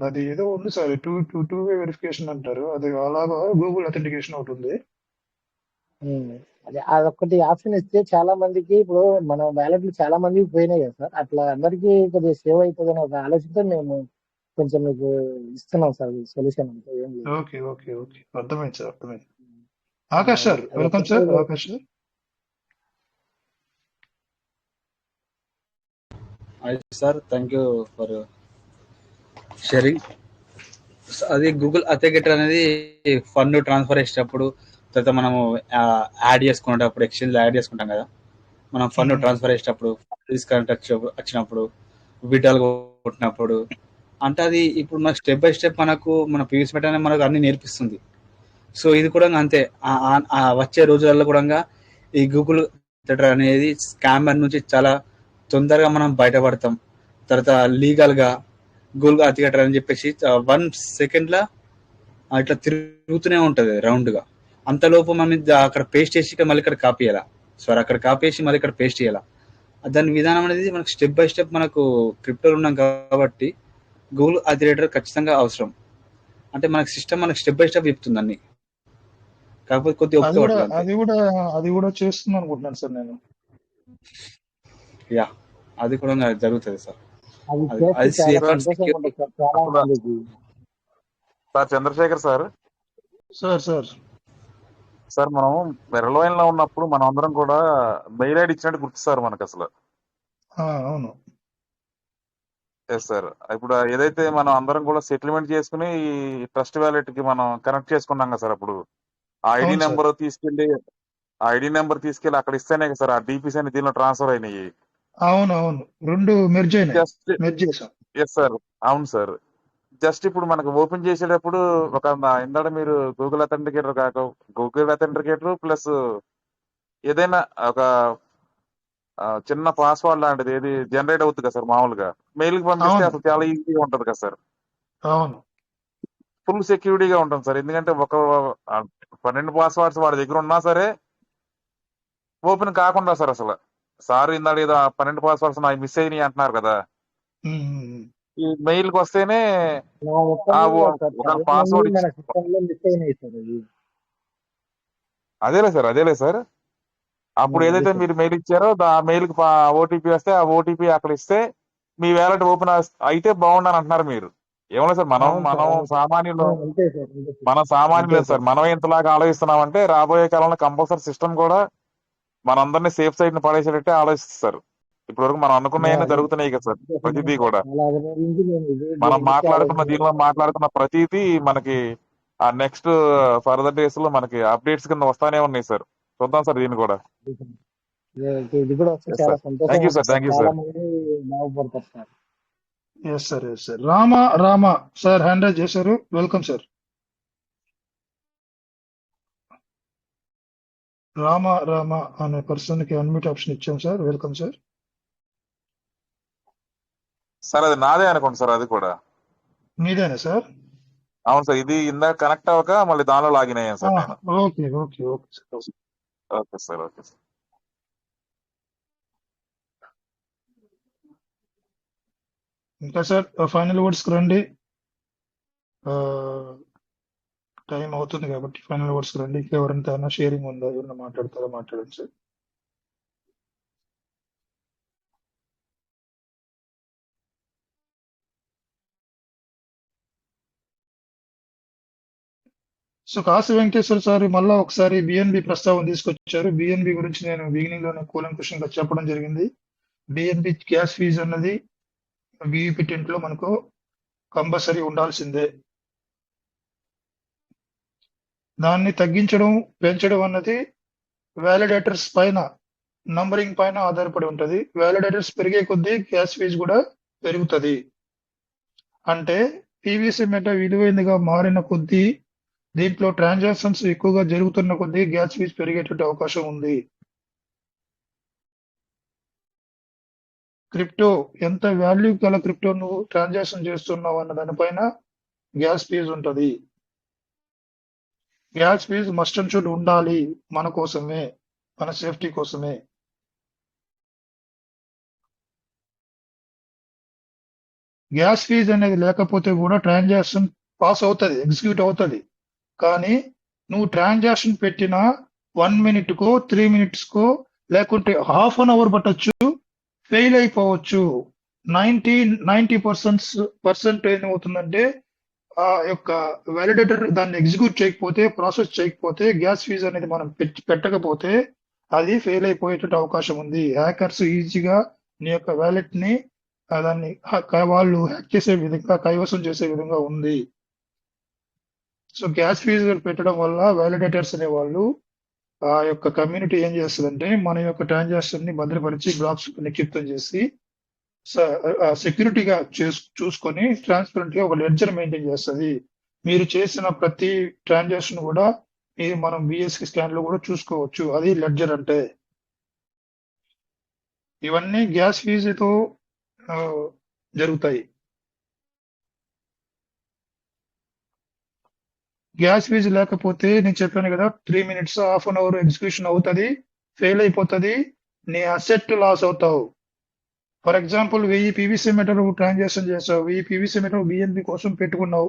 అది ఏదో ఉంది సార్, టూ వే వెరిఫికేషన్ అంటారు. అది అలాగా గూగుల్ అథెంటికేషన్ ఒకటి ఉంది. అదే అదొకటి ఆప్షన్ ఇస్తే చాలా మందికి ఇప్పుడు మన వ్యాలెట్లు చాలా మందికి పోయినాయి కదా సార్. అట్లా అందరికీ కొద్దిగా సేవ్ అవుతుంది అనే ఒక ఆలోచనతో మేము కొంచెం మీకు ఇస్తున్నాం సార్ సొల్యూషన్. అంటే ఏం లేదు. ఓకే ఓకే ఓకే అర్థమైంది సార్, అర్థమైంది. Akash sir, welcome sir. Akash sir. Sir thank you for sharing. అది గూగుల్ అథెంటికేటర్ అనేది ఫండ్ ట్రాన్స్ఫర్ చేసేటప్పుడు, తర్వాత మనము యాడ్ చేసుకునేటప్పుడు, ఎక్స్చేంజ్ యాడ్ చేసుకుంటాం కదా, మనం ఫండ్ ట్రాన్స్ఫర్ చేసేటప్పుడు, డిస్కౌంట్ వచ్చినప్పుడు, విడ్రాల్ కొట్టినప్పుడు, అంటే అది ఇప్పుడు మనకు స్టెప్ బై స్టెప్ మన పీవీసీ మెట్ అనేది మనకు అన్ని నేర్పిస్తుంది. సో ఇది కూడా అంతే. వచ్చే రోజులలో కూడా ఈ గూగుల్ అథెంటికేటర్ అనేది స్కామర్ నుంచి చాలా తొందరగా మనం బయటపడతాం. తర్వాత లీగల్గా గూగుల్ అథెంటికేటర్ అని చెప్పేసి 1 సెకండ్లో ఇట్లా తిరుగుతూనే ఉంటుంది రౌండ్గా. అంతలోపు మనం అక్కడ పేస్ట్ చేసి మళ్ళీ ఇక్కడ కాపీ చేయాలా, అక్కడ కాపీ చేసి మళ్ళీ ఇక్కడ పేస్ట్ చేయాలా. దాని విధానం అనేది మనకు స్టెప్ బై స్టెప్ మనకు క్రిప్టోలో ఉన్నాం కాబట్టి గూగుల్ అథెంటికేటర్ ఖచ్చితంగా అవసరం. అంటే మనకు సిస్టమ్ మనకు స్టెప్ బై స్టెప్ చెప్తుంది అన్ని. కాకపోతే కొద్దిగా అది కూడా ఒప్పుకోవట్లేదు అంతే. అది కూడా చేస్తున్నాను అనుకుంటున్నాను సార్ నేను. యా, అది కూడా జరుగుతుంది సార్. అది అది చేస్తే అది చాలా సేఫ్ అండ్ సంతోషంగా సెక్యూర్. ఉంటుంది సార్ చాలా అసలు మందికి. Sir Chandrashekar sir, sir sir మనం మెరలోయన్ లో ఉన్నప్పుడు మనం అందరం కూడా మెయిల్ ఐడి ఇచ్చినట్టు గుర్తు సార్ మనకు అసలు. అవును ఎస్ సార్. ఇప్పుడు ఏదైతే మనం అందరం కూడా సెటిల్మెంట్ చేసుకుని ఈ ట్రస్ట్ వ్యాలెట్ కి మనం కనెక్ట్ చేసుకున్నాం కదా సార్. అప్పుడు ఆ ఐడి అవును సార్ నెంబర్ తీసుకెళ్లి అక్కడ ఇస్తేనే కదా సార్ ఆ డిపిస్ అని దీనిలో ట్రాన్స్ఫర్ అయినాయి. అవును రెండు మెర్జ్ అయినాయి, జస్ట్ మెర్జ్ చేసాం. ఎస్ సార్, అవును సార్. జస్ట్ ఇప్పుడు మనకు ఓపెన్ చేసేటప్పుడు ఇందాక మీరు గూగుల్ అథెంటికేటర్ ప్లస్ ఏదైనా ఒక చిన్న పాస్వర్డ్ లాంటిది ఏది జనరేట్ అవుతుంది కదా సార్. మామూలుగా మెయిల్ కి పంపిస్తే అవును అసలు చాలా ఈజీగా ఉంటది కదా సార్. అవును ఫుల్ సెక్యూరిటీగా ఉంటుంది సార్. ఎందుకంటే 12 పాస్వర్డ్స్ వాడి దగ్గర ఉన్నా సరే ఓపెన్ కాకుండా సార్ అసలు. సార్ ఇందాక ఏదో 12 పాస్వర్డ్స్ నాకు మిస్ అయినాయి అంటున్నారు కదా. ఉమ్. ఈ మెయిల్ కి వస్తేనే నా ఒక్కనే సార్ ఒక చాలా మంది పాస్వర్డ్ మన సిస్టమ్ లో మిస్ అయినాయి సార్ అది. అదేలే సార్. అప్పుడు అది ఏదైతే సార్. మీరు మెయిల్ ఇచ్చారో ఆ మెయిల్ కి ఓటీపీ వస్తే ఆ ఓటీపీ అక్కడ ఇస్తే మీ వ్యాలెట్ ఓపెన్ అయితే బాగుండని అంటున్నారు మీరు. ఏమో సార్, మనం అవును సార్ మనం అవును సార్. సామాన్యులు అంతే సార్ అంతే సార్ మనం సామాన్యులు అంతే సార్. మనం ఇంతలాగా ఆలోచిస్తున్నామంటే రాబోయే కాలంలో కంపల్సరీ సిస్టమ్ కూడా మనందరినీ సేఫ్ సైడ్ ని పడేసేటట్టే ఆలోచిస్తారు. ఇప్పటి వరకు మనం అనుకున్నవన్నీ అదే జరుగుతున్నాయి కదా సార్. అంతే సార్. ప్రతిదీ కూడా చాలా రోజుల నుంచి నేను మనం దీని గురించి ఆలోచన మాట్లాడుతున్న ప్రతిదీ మనకి ఆ నెక్స్ట్ ఫర్దర్ డేస్ లో మనకి అప్డేట్స్ కింద వస్తానే ఉన్నాయి సార్. చూద్దాం సార్ దీన్ని కూడా. ఇది కూడా వస్తే ఎస్ చాలా సార్. సంతోషంగా ఉంటుంది సార్. థ్యాంక్ యూ చాలా సార్. మంది బాగుపడతారు sir. Yes sir. Rama sir hand raise చేశారు. Welcome sir. రామ అనే పర్సన్ కి అన్మ్యూట్ ఆప్షన్ ఇచ్చాం సార్. Welcome sir. సార్ అది నాదే అనుకోండి సార్. అది కూడా మీదేనా సార్? అవును సార్. ఇది ఇందాక కనెక్ట్ అవ్వక మళ్ళీ దానిలో లాగిన్ అయ్యాను సార్ నేను. Okay sir. Okay sir. ఇంకా సార్ ఫైనల్ వర్డ్స్ రండి. టైం అవుతుంది కాబట్టి ఫైనల్ వర్డ్స్ రండి. ఎవరంతా షేరింగ్ ఉందా, ఎవరైనా మాట్లాడతారో మాట్లాడండి sir. So Kashi Venkateswara sir మళ్ళా ఒకసారి బిఎన్బి ప్రస్తావన తీసుకొచ్చారు. బిఎన్బి గురించి నేను బిగినింగ్ లోనే కూలంకుషంగా చెప్పడం జరిగింది. బిఎన్బి గ్యాస్ ఫీజు అన్నది విఈపి టెంట్ లో మనకు కంపల్సరీ ఉండాల్సిందే. దాన్ని తగ్గించడం పెంచడం అన్నది వ్యాలిడేటర్స్ పైన, నంబరింగ్ పైన ఆధారపడి ఉంటది. వ్యాలిడేటర్స్ పెరిగే కొద్దీ గ్యాస్ ఫీజు కూడా పెరుగుతుంది. అంటే పీవీసీ మెట విలువైనదిగా మారిన కొద్దీ, దీంట్లో ట్రాన్సాక్షన్స్ ఎక్కువగా జరుగుతున్న కొద్దీ గ్యాస్ ఫీజు పెరిగేటువంటి అవకాశం ఉంది. క్రిప్టో ఎంత వాల్యూ గల క్రిప్టో నువ్వు ట్రాన్సాక్షన్ చేస్తున్నావు అన్న దానిపైన గ్యాస్ ఫీజు ఉంటది. Gas fee must and should ఉండాలి, మన కోసమే, మన సేఫ్టీ కోసమే. గ్యాస్ ఫీజు అనేది లేకపోతే కూడా ట్రాన్సాక్షన్ పాస్ అవుతుంది, ఎగ్జిక్యూట్ అవుతుంది. కానీ నువ్వు ట్రాన్సాక్షన్ పెట్టిన 1 minute కో 3 minutes కో లేకుంటే హాఫ్ అన్ అవర్ పట్టొచ్చు, ఫెయిల్ అయిపోవచ్చు. 90% ఏమవుతుందంటే ఆ యొక్క వ్యాలిడేటర్ దాన్ని ఎగ్జిక్యూట్ చేయకపోతే, ప్రాసెస్ చేయకపోతే, గ్యాస్ ఫీజు అనేది మనం పెట్టకపోతే అది ఫెయిల్ అయిపోయేటువంటి అవకాశం ఉంది. హ్యాకర్స్ ఈజీగా నీ యొక్క వ్యాలెట్ ని దాన్ని వాళ్ళు హ్యాక్ చేసే విధంగా, కైవసం చేసే విధంగా ఉంది. సో గ్యాస్ ఫీజు పెట్టడం వల్ల వ్యాలిడేటర్స్ అనే వాళ్ళు ఆ యొక్క కమ్యూనిటీ ఏం చేస్తుందంటే మన యొక్క ట్రాన్సాక్షన్ ని భద్రపరిచి బ్లాక్స్ నిక్షిప్తం చేసి సెక్యూరిటీగా చూసుకొని ట్రాన్స్పరెంట్ గా ఒక లెడ్జర్ మెయింటైన్ చేస్తుంది. మీరు చేసిన ప్రతి ట్రాన్సాక్షన్ కూడా మనం బిఎస్సి స్కాన్ లో కూడా చూసుకోవచ్చు. అది లెడ్జర్ అంటే. ఇవన్నీ గ్యాస్ ఫీజుతో జరుగుతాయి. గ్యాస్ ఫీజు లేకపోతే నేను చెప్పాను కదా, 3 minutes, half an hour execution అవుతుంది, ఫెయిల్ అయిపోతుంది, నీ అసెట్ లాస్ అవుతావు. For example 1000 PVC metre transaction చేసావు, 1000 పీవీసీ మీటర్ బిఎన్బి కోసం పెట్టుకున్నావు,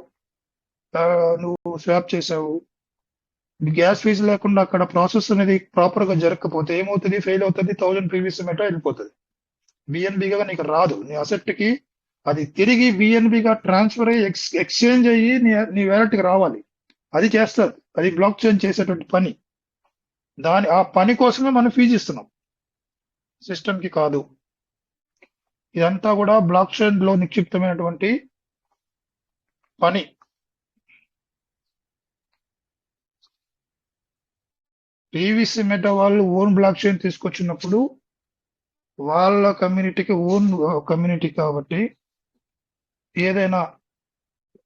నువ్వు స్వాప్ చేసావు, గ్యాస్ ఫీజు లేకుండా అక్కడ ప్రాసెస్ అనేది ప్రాపర్ గా జరగకపోతే ఏమవుతుంది? ఫెయిల్ అవుతుంది. 1000 పీవీసీ మెటా వెళ్ళిపోతుంది. బిఎన్బిగా నీకు రాదు. నీ అసెట్ కి అది తిరిగి బిఎన్బిగా ట్రాన్స్ఫర్ అయ్యి ఎక్స్చేంజ్ అయ్యి నీ వ్యాలెట్కి రావాలి. అది చేస్తారు. అది బ్లాక్ చైన్ చేసేటువంటి పని. ఆ పని కోసమే మనం ఫీజు ఇస్తున్నాం, సిస్టమ్ కి కాదు. ఇదంతా కూడా బ్లాక్ చైన్ లో నిక్షిప్తమైనటువంటి పని. పీవీసీ మెటా వాళ్ళు ఓన్ బ్లాక్ చైన్ తీసుకొచ్చినప్పుడు వాళ్ళ కమ్యూనిటీకి ఓన్ కమ్యూనిటీ కాబట్టి ఏదైనా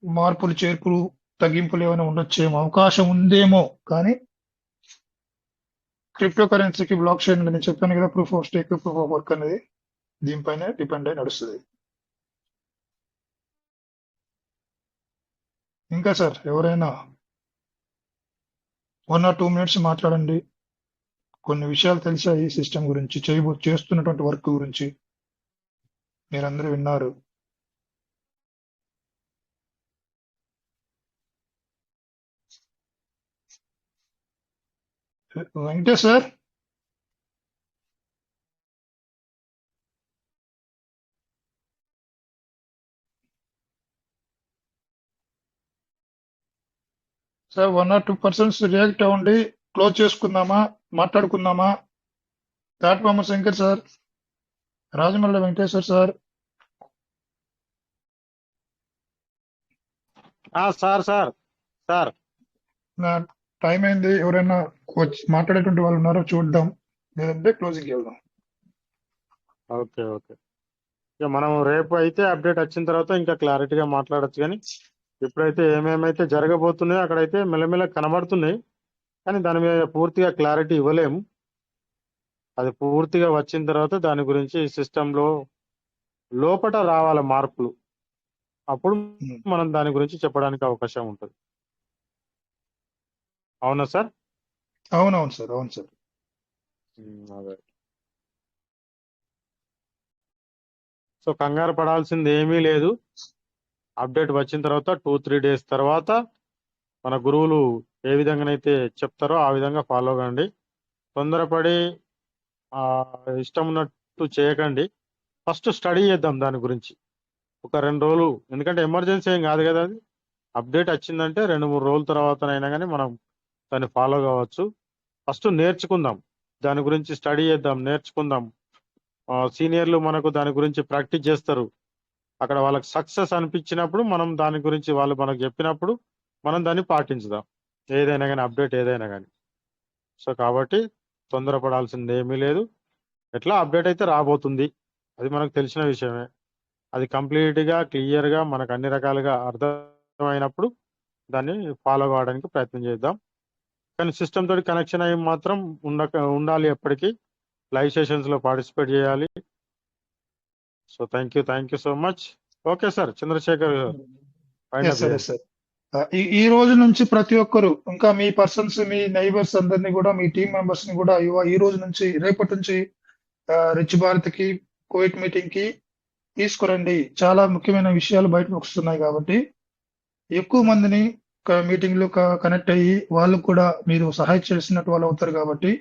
మార్పులు చేర్పులు తగ్గింపులు ఏమైనా ఉండొచ్చేమో, అవకాశం ఉందేమో. కానీ క్రిప్టో కరెన్సీకి బ్లాక్ చైన్ నేను చెప్పాను కదా, proof of stake, proof of work అనేది దీనిపైన డిపెండ్ అయి నడుస్తుంది. ఇంకా సార్ ఎవరైనా 1 or 2 minutes మాట్లాడండి. కొన్ని విషయాలు తెలిసాయి సిస్టమ్ గురించి, చేస్తున్నటువంటి వర్క్ గురించి మీరందరూ విన్నారు. Venkatesh sir, sir 1 or 2% react అవ్వండి. క్లోజ్ చేసుకుందామా, మాట్లాడుకుందామా? Platform Shankar sir, Rajamalli Venkateshwar sir. Sir sir sir నా టైం అయింది. ఎవరైనా మాట్లాడేటువంటి వాళ్ళు ఉన్నారో చూద్దాం, లేదంటే క్లోజింగ్ వెళ్దాం. Okay okay. ఇక మనం రేపు అయితే అప్డేట్ వచ్చిన తర్వాత ఇంకా క్లారిటీగా మాట్లాడొచ్చు. కానీ ఇప్పుడైతే ఏమేమైతే జరగబోతున్నాయో అక్కడైతే మెల్లమెల్ల కనబడుతున్నాయి, కానీ దాని మీద పూర్తిగా క్లారిటీ ఇవ్వలేము. అది పూర్తిగా వచ్చిన తర్వాత దాని గురించి సిస్టంలో లోపట రావాలి మార్పులు, అప్పుడు మనం దాని గురించి చెప్పడానికి అవకాశం ఉంటుంది. అవునా సార్? అవునవును సార్, అవును సార్. అదే. సో కంగారు పడాల్సింది ఏమీ లేదు. అప్డేట్ వచ్చిన తర్వాత 2-3 days తర్వాత మన గురువులు ఏ విధంగానైతే చెప్తారో ఆ విధంగా ఫాలో కండి. తొందరపడి ఇష్టం ఉన్నట్టు చేయకండి. ఫస్ట్ స్టడీ చేద్దాం దాని గురించి ఒక 2 రోజులు. ఎందుకంటే ఎమర్జెన్సీ ఏం కాదు కదా, అది అప్డేట్ వచ్చిందంటే 2-3 రోజుల తర్వాతనైనా కానీ మనం దాన్ని ఫాలో కావచ్చు. ఫస్ట్ నేర్చుకుందాం, దాని గురించి స్టడీ చేద్దాం, నేర్చుకుందాం. సీనియర్లు మనకు దాని గురించి ప్రాక్టీస్ చేస్తారు. అక్కడ వాళ్ళకి సక్సెస్ అనిపించినప్పుడు మనం దాని గురించి వాళ్ళు మనకు చెప్పినప్పుడు మనం దాన్ని పాటించుదాం, ఏదైనా కానీ అప్డేట్ ఏదైనా కానీ. సో కాబట్టి తొందరపడాల్సింది ఏమీ లేదు. ఎట్లా అప్డేట్ అయితే రాబోతుంది, అది మనకు తెలిసిన విషయమే. అది కంప్లీట్గా క్లియర్గా మనకు అన్ని రకాలుగా అర్థమైనప్పుడు దాన్ని ఫాలో కావడానికి ప్రయత్నం చేద్దాం. కానీ సిస్టమ్ తోటి కనెక్షన్ అయ్యి మాత్రం ఉండాలి. ఎప్పటికీ లైవ్ సెషన్స్లో పార్టిసిపేట్ చేయాలి. So thank you so much. Okay sir, Chandrashekar sir, ఈ రోజు నుంచి ప్రతి ఒక్కరు, ఇంకా మీ పర్సన్స్, మీ నైబర్స్ అందరినీ కూడా, మీ టీం మెంబర్స్ ని కూడా ఈ రోజు నుంచి, రేపటి నుంచి రిచ్ భారత్ కి, కోవిడ్ మీటింగ్ కి తీసుకురండి. చాలా ముఖ్యమైన విషయాలు బయటకు వస్తున్నాయి కాబట్టి ఎక్కువ మందిని మీటింగ్ లో కనెక్ట్ అయ్యి వాళ్ళు కూడా మీరు సహాయం చేసినట్టు వాళ్ళు అవుతారు కాబట్టి,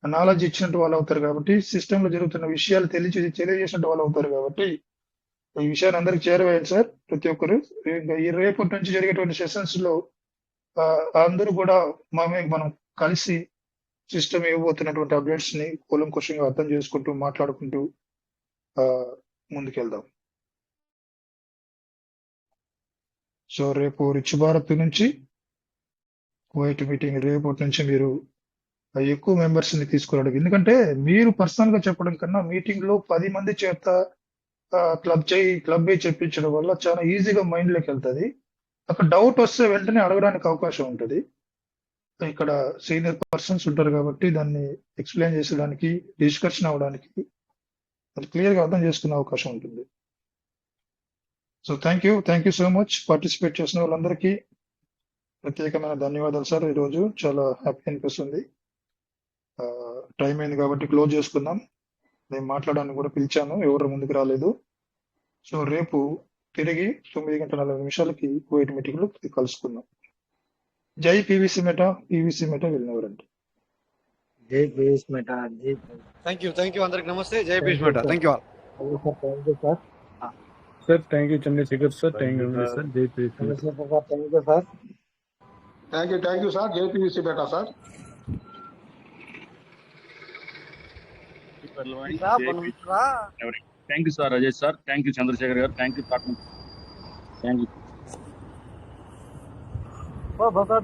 నాలెడ్జ్ ఇచ్చినట్టు వాళ్ళు అవుతారు కాబట్టి, సిస్టమ్ లో జరుగుతున్న విషయాలు తెలియజేసినట్టు వాళ్ళు అవుతారు కాబట్టి ఈ విషయాన్ని అందరికి చేరవేయండి సార్. ప్రతి ఒక్కరు ఈ రేపటి నుంచి జరిగేటువంటి సెషన్స్ లో అందరూ కూడా మనం కలిసి సిస్టమ్ ఇవ్వబోతున్నటువంటి అప్డేట్స్ ని కూలంకుషంగా అర్థం చేసుకుంటూ, మాట్లాడుకుంటూ ముందుకెళ్దాం. సో రేపు రిచ్ భారత్ నుంచి కువైట్ మీటింగ్, రేపటి నుంచి మీరు ఎక్కువ మెంబర్స్ ని తీసుకురావడం. ఎందుకంటే మీరు పర్సనల్ గా చెప్పడం కన్నా మీటింగ్ లో 10 మంది చేత క్లబ్ చెప్పించడం వల్ల చాలా ఈజీగా మైండ్ లోకి వెళ్తుంది. అక్కడ డౌట్ వస్తే వెంటనే అడగడానికి అవకాశం ఉంటుంది. ఇక్కడ సీనియర్ పర్సన్స్ ఉంటారు కాబట్టి దాన్ని ఎక్స్ప్లెయిన్ చేసేదానికి, డిస్కషన్ అవ్వడానికి, అది క్లియర్ గా అర్థం చేసుకునే అవకాశం ఉంటుంది. So thank you so much. Participate చేసిన వాళ్ళందరికీ ప్రత్యేకమైన ధన్యవాదాలు సార్. ఈరోజు చాలా హ్యాపీ అనిపిస్తుంది. టైం అయింది కాబట్టి క్లోజ్ చేసుకుందాం. నేను మాట్లాడడానికి కూడా పిలిచాను, ఎవరు ముందుకు రాలేదు. సో రేపు తిరిగి 9:40 కువైట్ మీటింగ్ లో కలుసుకుందాం. జై పీవీసీ మెటా వెళ్ళినవారండి. జై పీవీసీ మెటా, జై థ్యాంక్ యూ అందరికి నమస్తే. జై భీష్ మెట. Thank you all. Thank you sir. Sir thank you Chandrashekar sir, thank you sir. జై PVC Chandrashekar sir, thank you sir. Thank you sir. జేపీసీ బేటా sir. Thank you sir Ajay sir, thank you Chandrashekar గారు, థ్యాంక్ యూ థ్యాంక్ యూ. ఓ బతా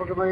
okay by